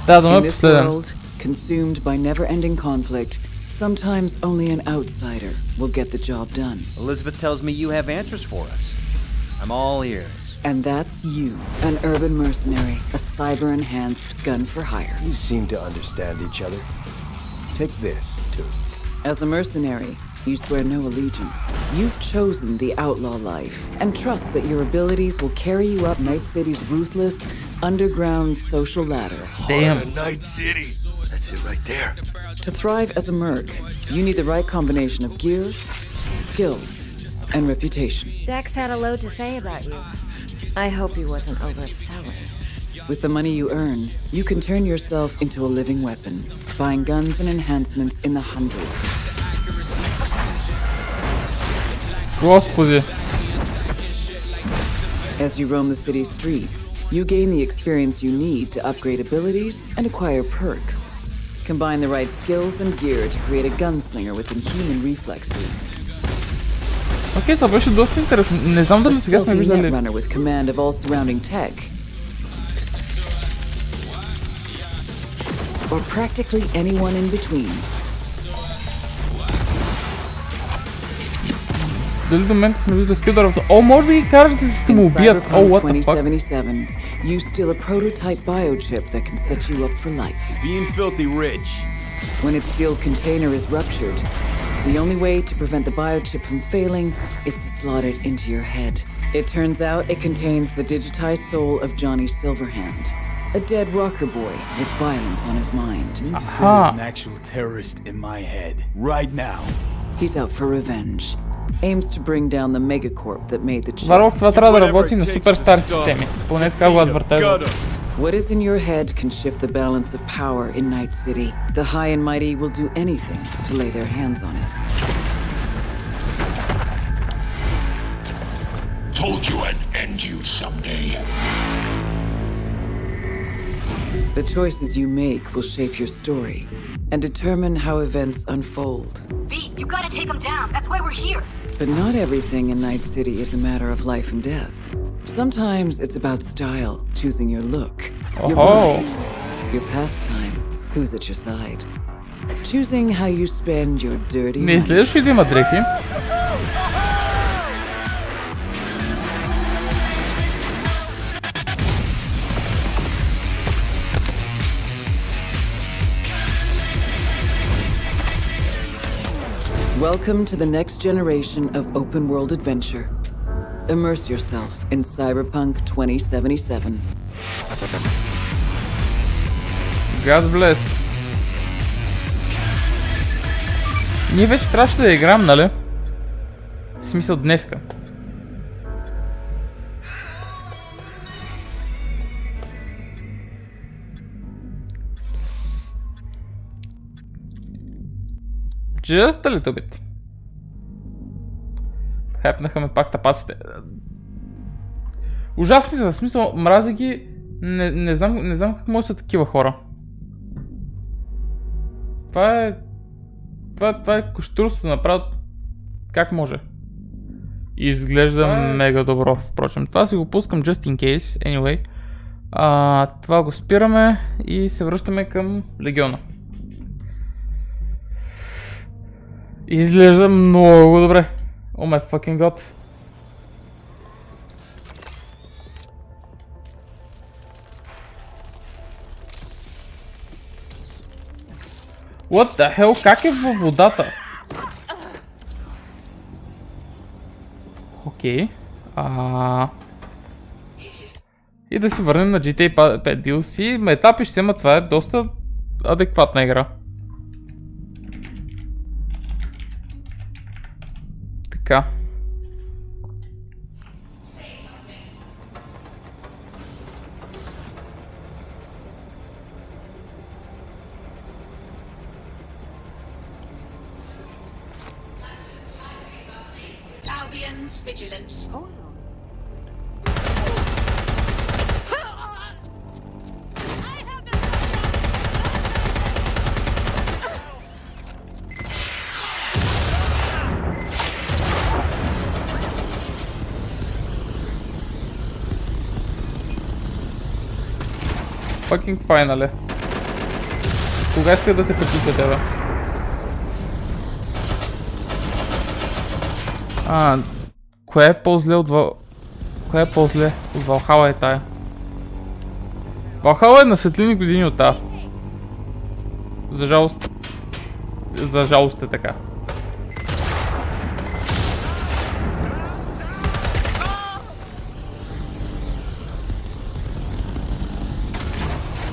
In this world, consumed by never-ending conflict, sometimes only an outsider will get the job done. Elizabeth tells me you have answers for us. I'm all ears. And that's you, an urban mercenary, a cyber-enhanced gun for hire. You seem to understand each other. Take this, too. As a mercenary, You swear no allegiance. You've chosen the outlaw life and trust that your abilities will carry you up Night City's ruthless, underground social ladder. Damn. Night City. That's it right there. To thrive as a merc, you need the right combination of gear, skills, and reputation. Dex had a load to say about you. I hope he wasn't overselling. With the money you earn, you can turn yourself into a living weapon, buying guns and enhancements in the hundreds. Господи. As you roam the city's streets, you gain the experience you need to upgrade abilities and acquire perks. Combine the right skills and gear to create a gunslinger with inhuman reflexes. Окей, това беше доста интересно. Не знам дали сега сме виждали. Runner with command of all surrounding tech. Or practically anyone in between. Дали до момента сме виждали скилдървата? О, може да ги кажете да се самоубият. О, what the fuck? 2077, you steal a prototype biochip that can set you up for life. Being filthy rich. When its sealed container is ruptured, the only way to prevent the biochip from failing is to slot it into your head. It turns out it contains the digitized soul of Johnny Silverhand, a dead rocker boy with violence on his mind. There's an actual terrorist in my head right now. He's out for revenge. Aims to bring down the megacorp that made the chip. Варок, това трябва да работи на супер стари системи. Поне така го адвертайзват. What is in your head can shift the balance of power in Night City. The high and mighty will do anything to lay their hands on it. Told you I'd end you someday. The choices you make will shape your story and determine how events unfold. V, you gotta take him down. That's why we're here. But not everything in Night City is a matter of life and death. Sometimes it's about style, choosing your look, your mind, your pastime, who's at your side. Choosing how you spend your dirty Не изглеждаш ли да има дрехи? Welcome to the next generation of open world adventure. Immerse yourself in Cyberpunk 2077. God bless. Ние вече трябваше да играем, нали? В смисъл днеска. Just a little bit. Хепнаха ме пак тапаците. Ужасни са, в смисъл, мразя ги. Не знам как може да са такива хора. Това е кощурство направо. Как може? Изглежда мега добро, впрочем. Това си го пускам just in case, anyway. Това го спираме и се връщаме към легиона. Изглежда много добре. Oh my fucking god. What the hell? Как е във водата? Окей. И да се върнем на GTA 5 DLC. Етапи ще има, това е доста адекватна игра. Така. Vigilance. Fucking finally. Кога иска да те приключа тебе? Кое е по-зле от Валхала е тая? Валхала е на светлини години от тая. За жалост е така.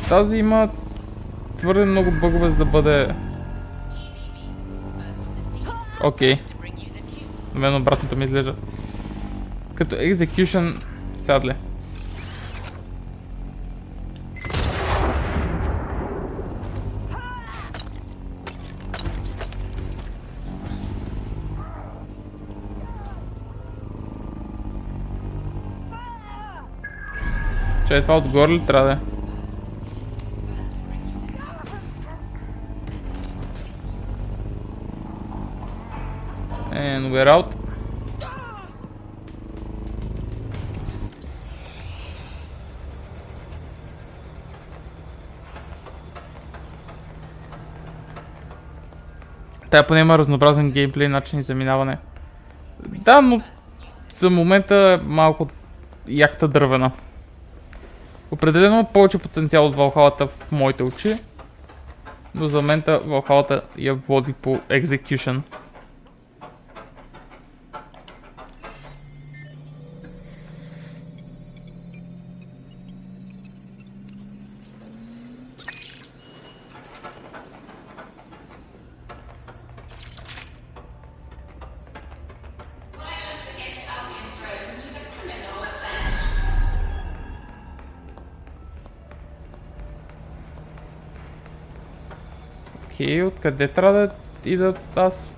Тази има твърде много бъгове, за да бъде... Окей. На мен обратното ми изглежда. Като execution, sadly. Че това отгоре ли трябва да е? And we're out. Тая поне има разнообразен геймплей, начини за минаване. Да, но за момента е малко якта дървена. Определено повече потенциал от Валхалата в моите очи, но за момента Валхалата я води по execution. Окей, откъде трябва да ида аз?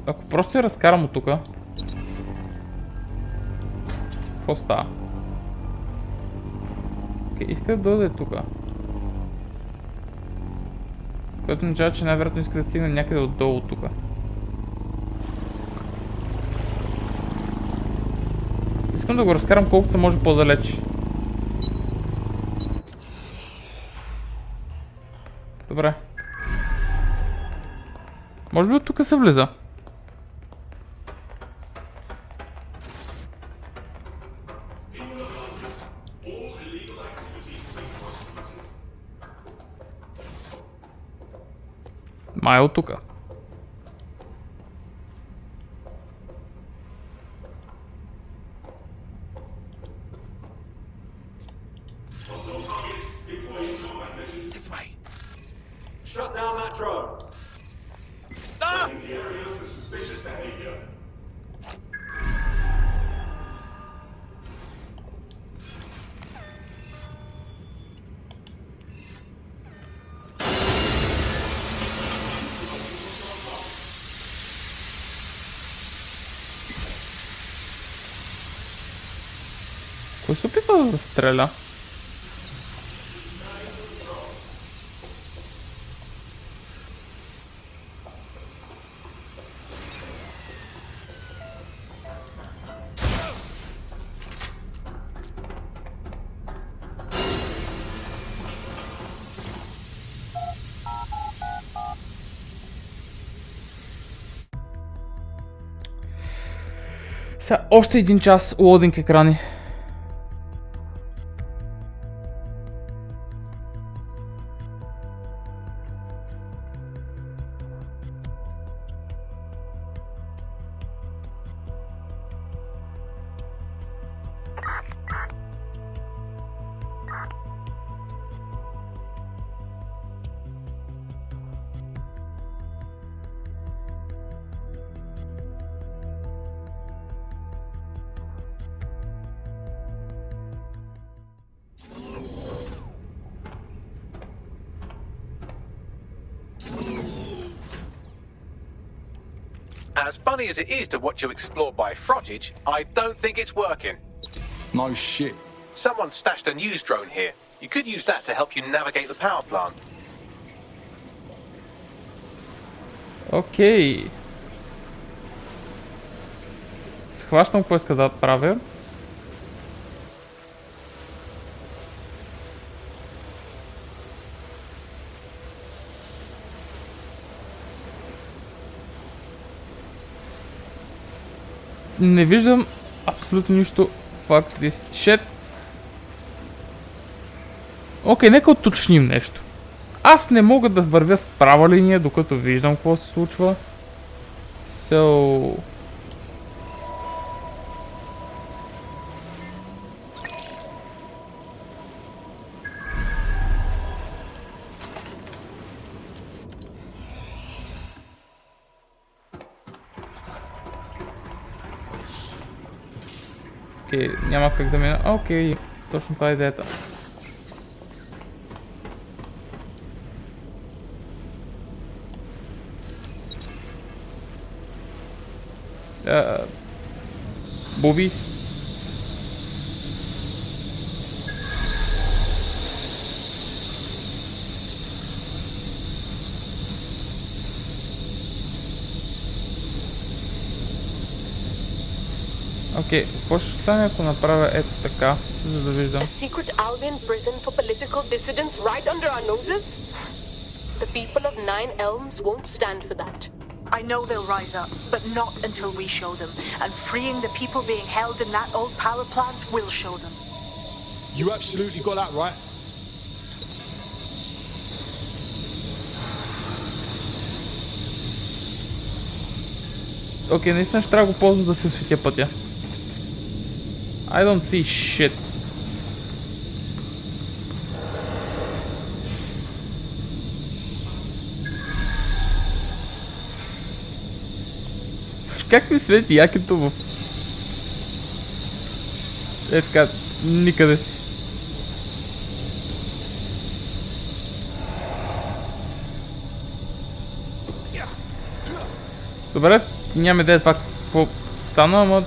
Ако просто я разкарам от тука. Какво става? Окей, иска да дойде тука. Което означава, че най-вероятно иска да стигне някъде отдолу от тука. Искам да го разкарам колкото се може по-далеч. Добре. Може би от тук се влиза. Май от тука. Кой се опитва да стреля? Сега още един час лоудинг екрани. As funny as it is to watch you explore by frontage, I don't think it's working. No shit. Someone stashed a news drone here. You could use that to help you navigate the power plant. Окей. Схващам какво иска да правя. Не виждам абсолютно нищо. Fuck this shit. Окей, нека уточним нещо. Аз не мога да вървя в права линия, докато виждам какво се случва. So... Окей, няма как да мина. Окей, точно това е идеята. Бобис. Окей, какво ще стане ако направя ето така, за да виждам? A secret Albion prison for political dissidents right under our noses? The people of Nine Elms won't stand for that. I know they'll rise up, but not until we show them. And freeing the people being held in that old power plant will show them. You absolutely got that right. Окей, наистина ще трябва да го ползвам да си осветя пътя. I don't see shit. Как ми свети якето в... Е така, никъде си. Добре, нямам идея това какво стана, ама...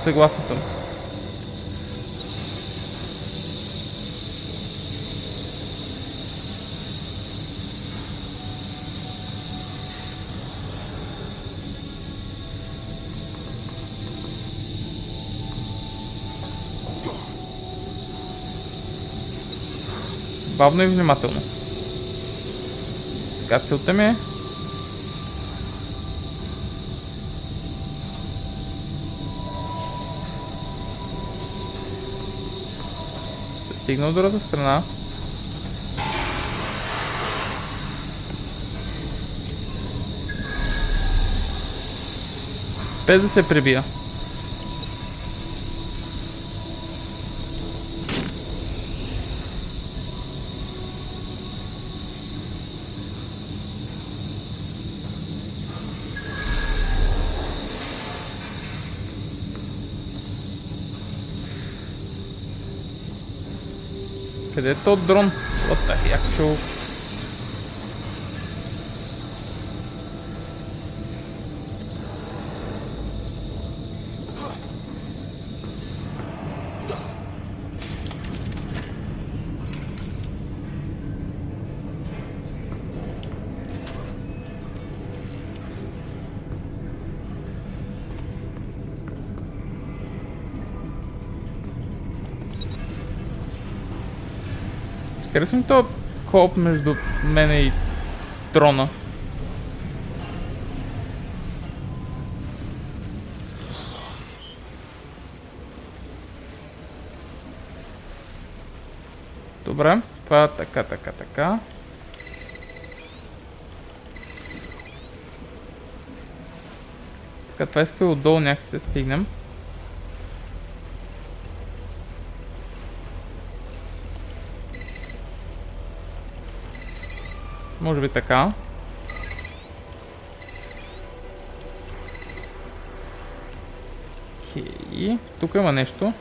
Съгласен съм. Бавно и внимателно. Така, целта ми е да стигна от другата страна. Без да се прибия. Къде е този дрон? What the heck? Харесвам този кооп между мене и дрона. Добре, това така. Така, това иска отдолу някак се стигнем. Може би така. Окей. Тук има нещо.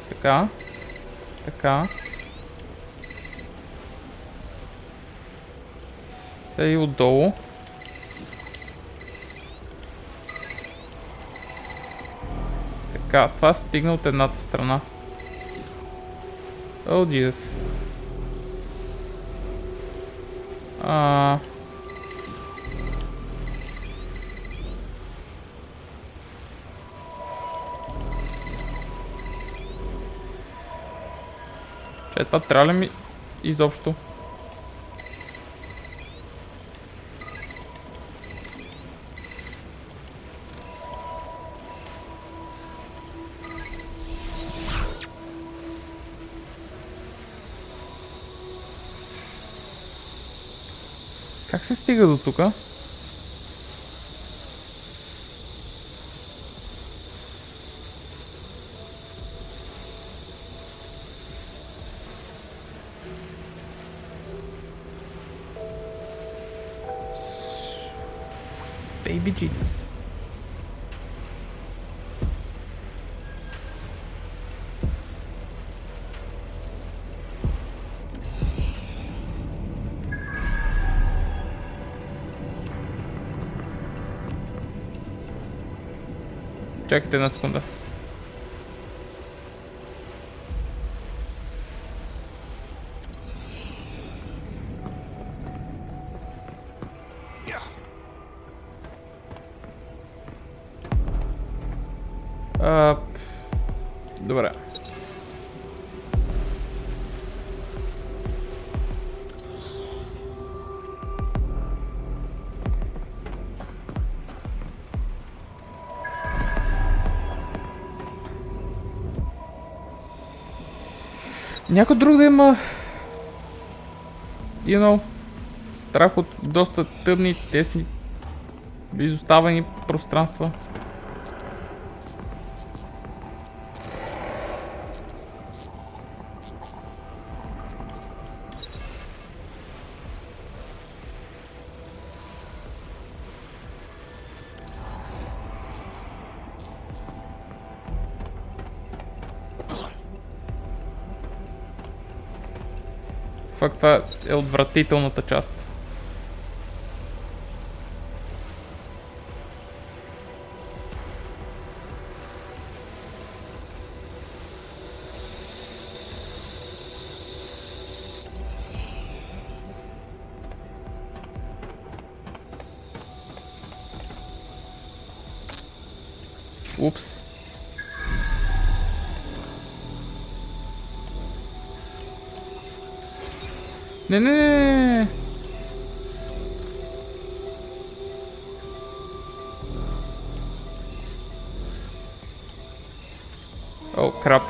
Така. Сега и отдолу. Така, това стигна от едната страна. Oh, Jesus. Че, това трябва ли ми изобщо? Как се стига до тука? Baby Jesus. Чакайте една секунда. Добре. Някой друг да има, страх от доста тъмни, тесни, изоставени пространства. Факт, това е отвратителната част. Упс. Не. О, крап.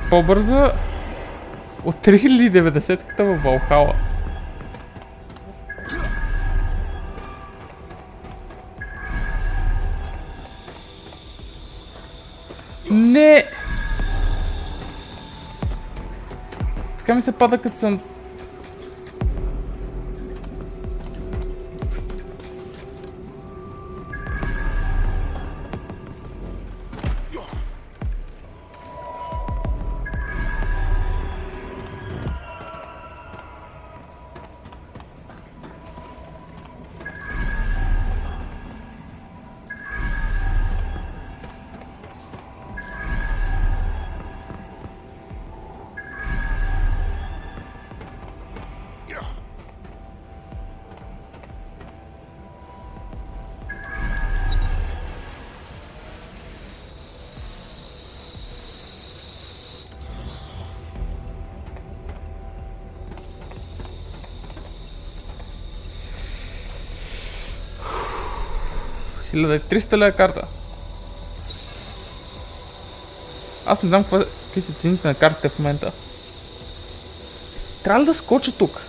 По-бързо от 3090-ката във Валхала. Не! Така ми се пада, като съм... Хиляда 300 лева карта. Аз не знам какви са цените на картите в момента. Трябва ли да скоча тук?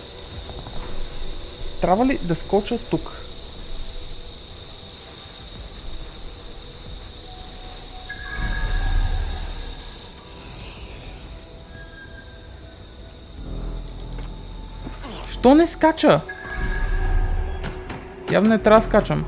Трябва ли да скоча тук? Що не скача? Явно не трябва да скачам.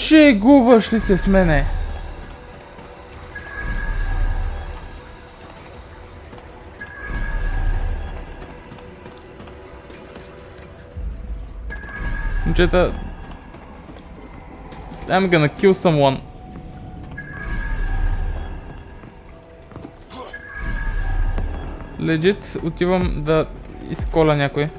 Шегуваш ли се с мене? Момчета, I'm gonna kill someone. Legit, отивам да изколя някой.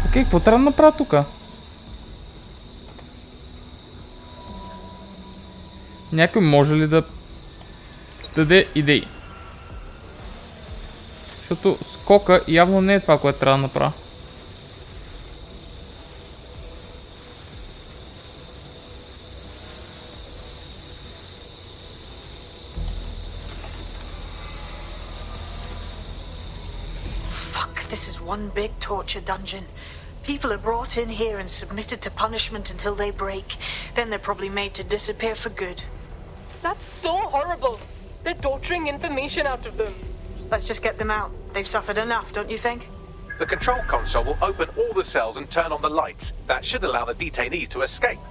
Окей, какво трябва да направя тука? Някой може ли да даде идеи? Защото скока явно не е това, което трябва да направя. This is one big torture dungeon. People are brought in here and submitted to punishment until they break. Then they're probably made to disappear for good. That's so horrible. They're torturing information out of them. Let's just get them out. They've suffered enough, don't you think? The control console will open all the cells and turn on the lights. That should allow the detainees to escape.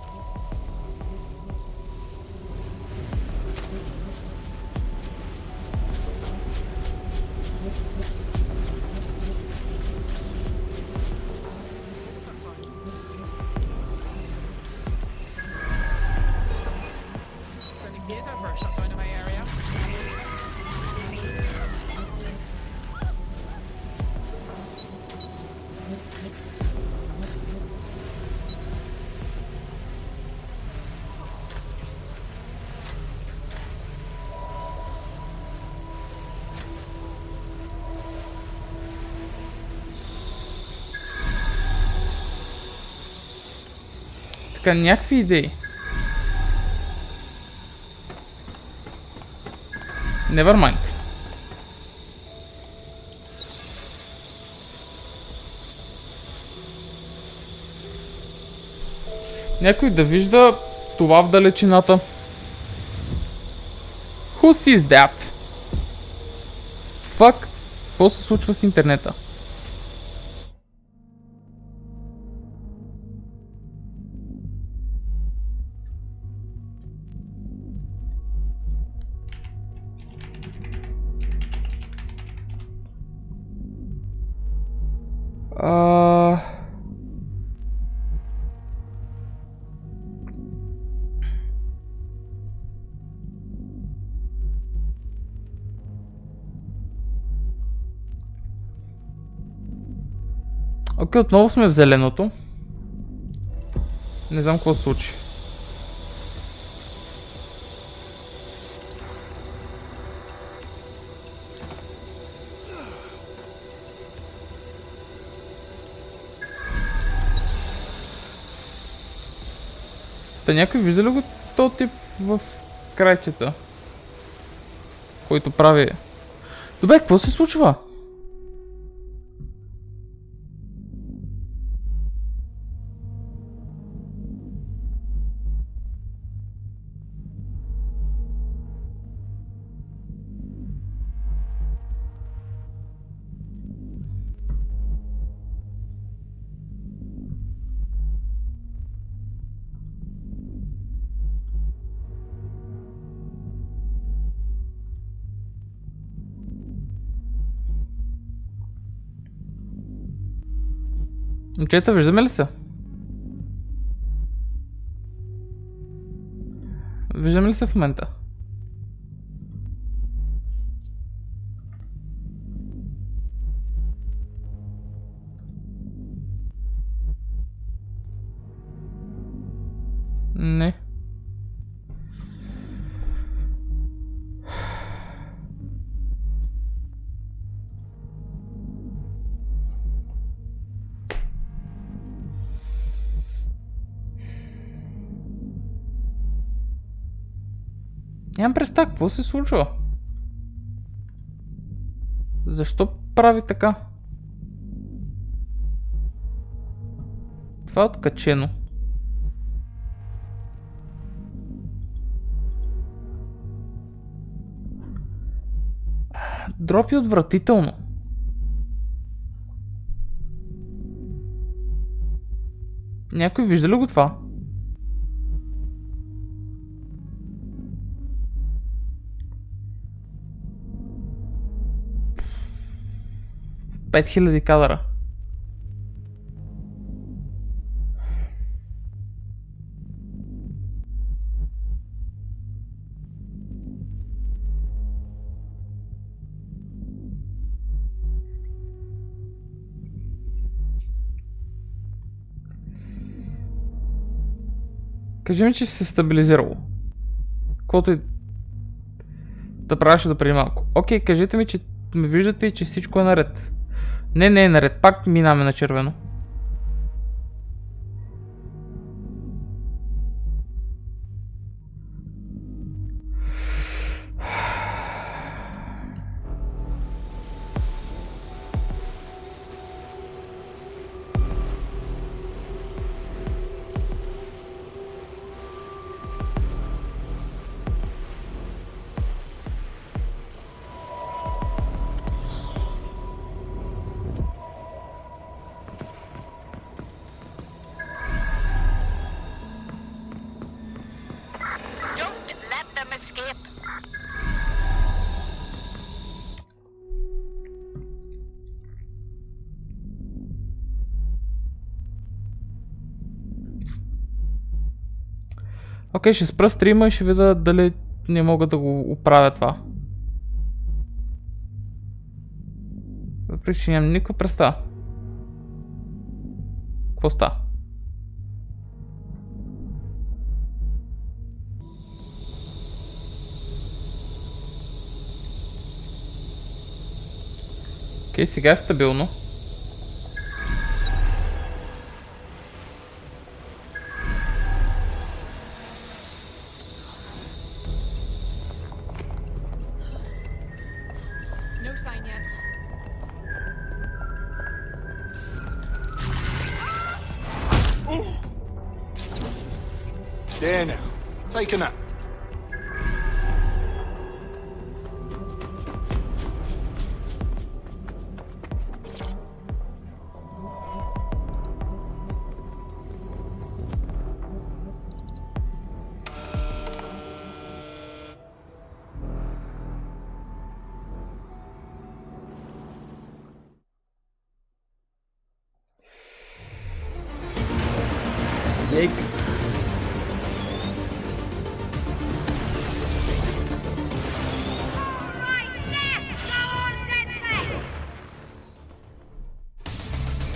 Така, някакви идеи. Never mind. Някой да вижда това в далечината. Who sees that? Fuck. Какво се случва с интернета? Окей, отново сме в зеленото. Не знам какво се случи. Та някой вижда ли го този тип в крайчеца? който прави... Добре, какво се случва? Момчета, виждаме ли се? Виждаме ли се в момента? Не. Нямам представа, какво се случва? Защо прави така? Това е откачено. Дропи отвратително. Някой вижда ли го това? $5000 кадъра. Кажи ми, че се стабилизирало. Каквото и да правеше да преди малко. Окей, кажете ми, че ме виждате и че всичко е наред. Не е наред. Пак минаме на червено. Окей, ще спра стрима и ще видя дали не мога да го оправя това. Въпреки че нямам никаква представа. Какво става? Окей, сега е стабилно. There now. Take a nap. Jake.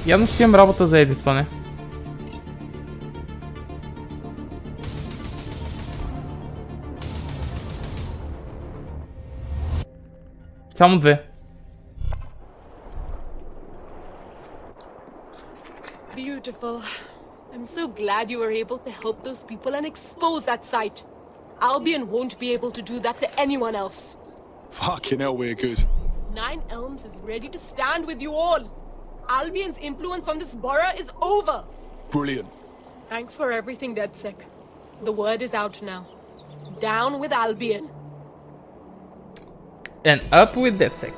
Явно ще имам работа за едитване. Само две. Beautiful. I'm so glad you were able to help those people and expose that site. Albion won't be able to do that to anyone else. Fucking hell, we're good. 9 Elms is ready to stand with you all. Albion's influence on this borough is over. Brilliant. Thanks for everything, DeadS. The word is out now. Down with Albion. And up with DeadS.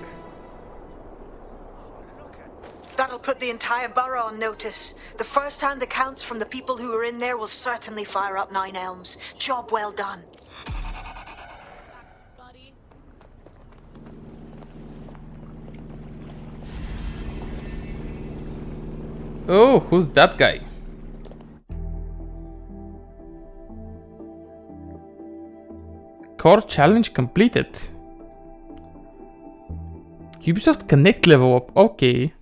That'll put the entire borough on notice. The first-hand accounts from the people who were in there will certainly fire up 9 Elms. Job well done. Oh, who's that guy? Core challenge completed. Ubisoft Connect level up, okay.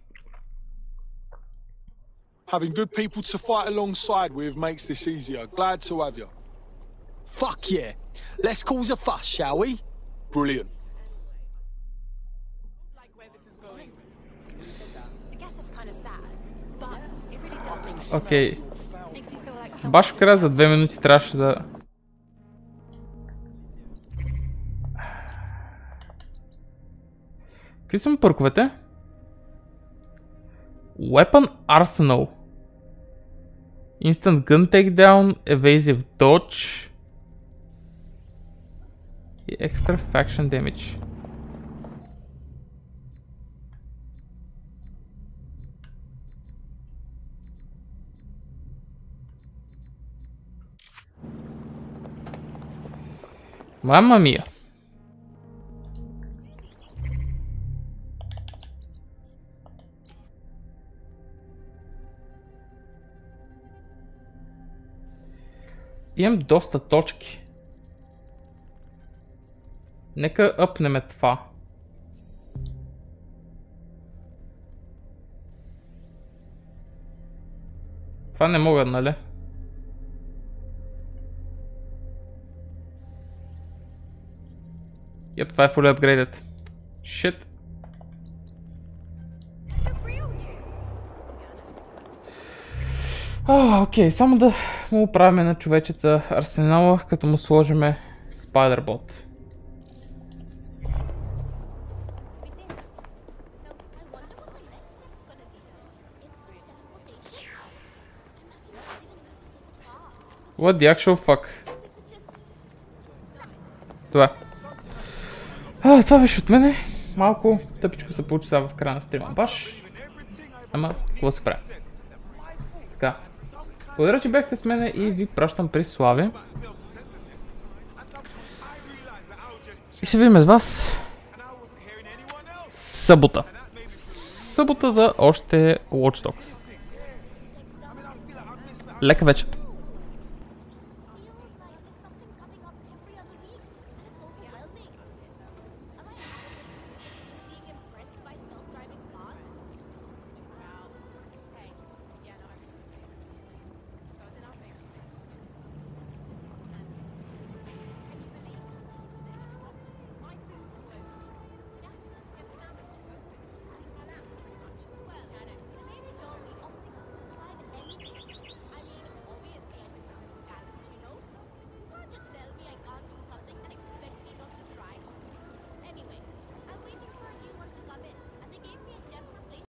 Having good people to fight alongside with makes this easier. Glad to have you. Fuck yeah. Let's cause a fuss, shall we? Brilliant. Окей. Баш в края за 2 минути трябваше да... Какви са му пърковете? Weapon Arsenal. Instant Gun Takedown, Evasive Dodge и Extra Faction Damage. Мама мия. Имам доста точки. Некаъпнем това. Това не мога, нали? Yep, това е fully upgraded. Shit. Окей, само да му оправим на човечеца арсенала, като му сложиме Spider-Bot. What the actual fuck? Това. Това беше от мене. Малко тъпичко се получи сега в края на стрима. Баш. Ама, какво се прави? Така. Благодаря, че бяхте с мене и ви пращам при Слави. И ще видим с вас събота. Събота за още Watch Dogs. Лека вечер.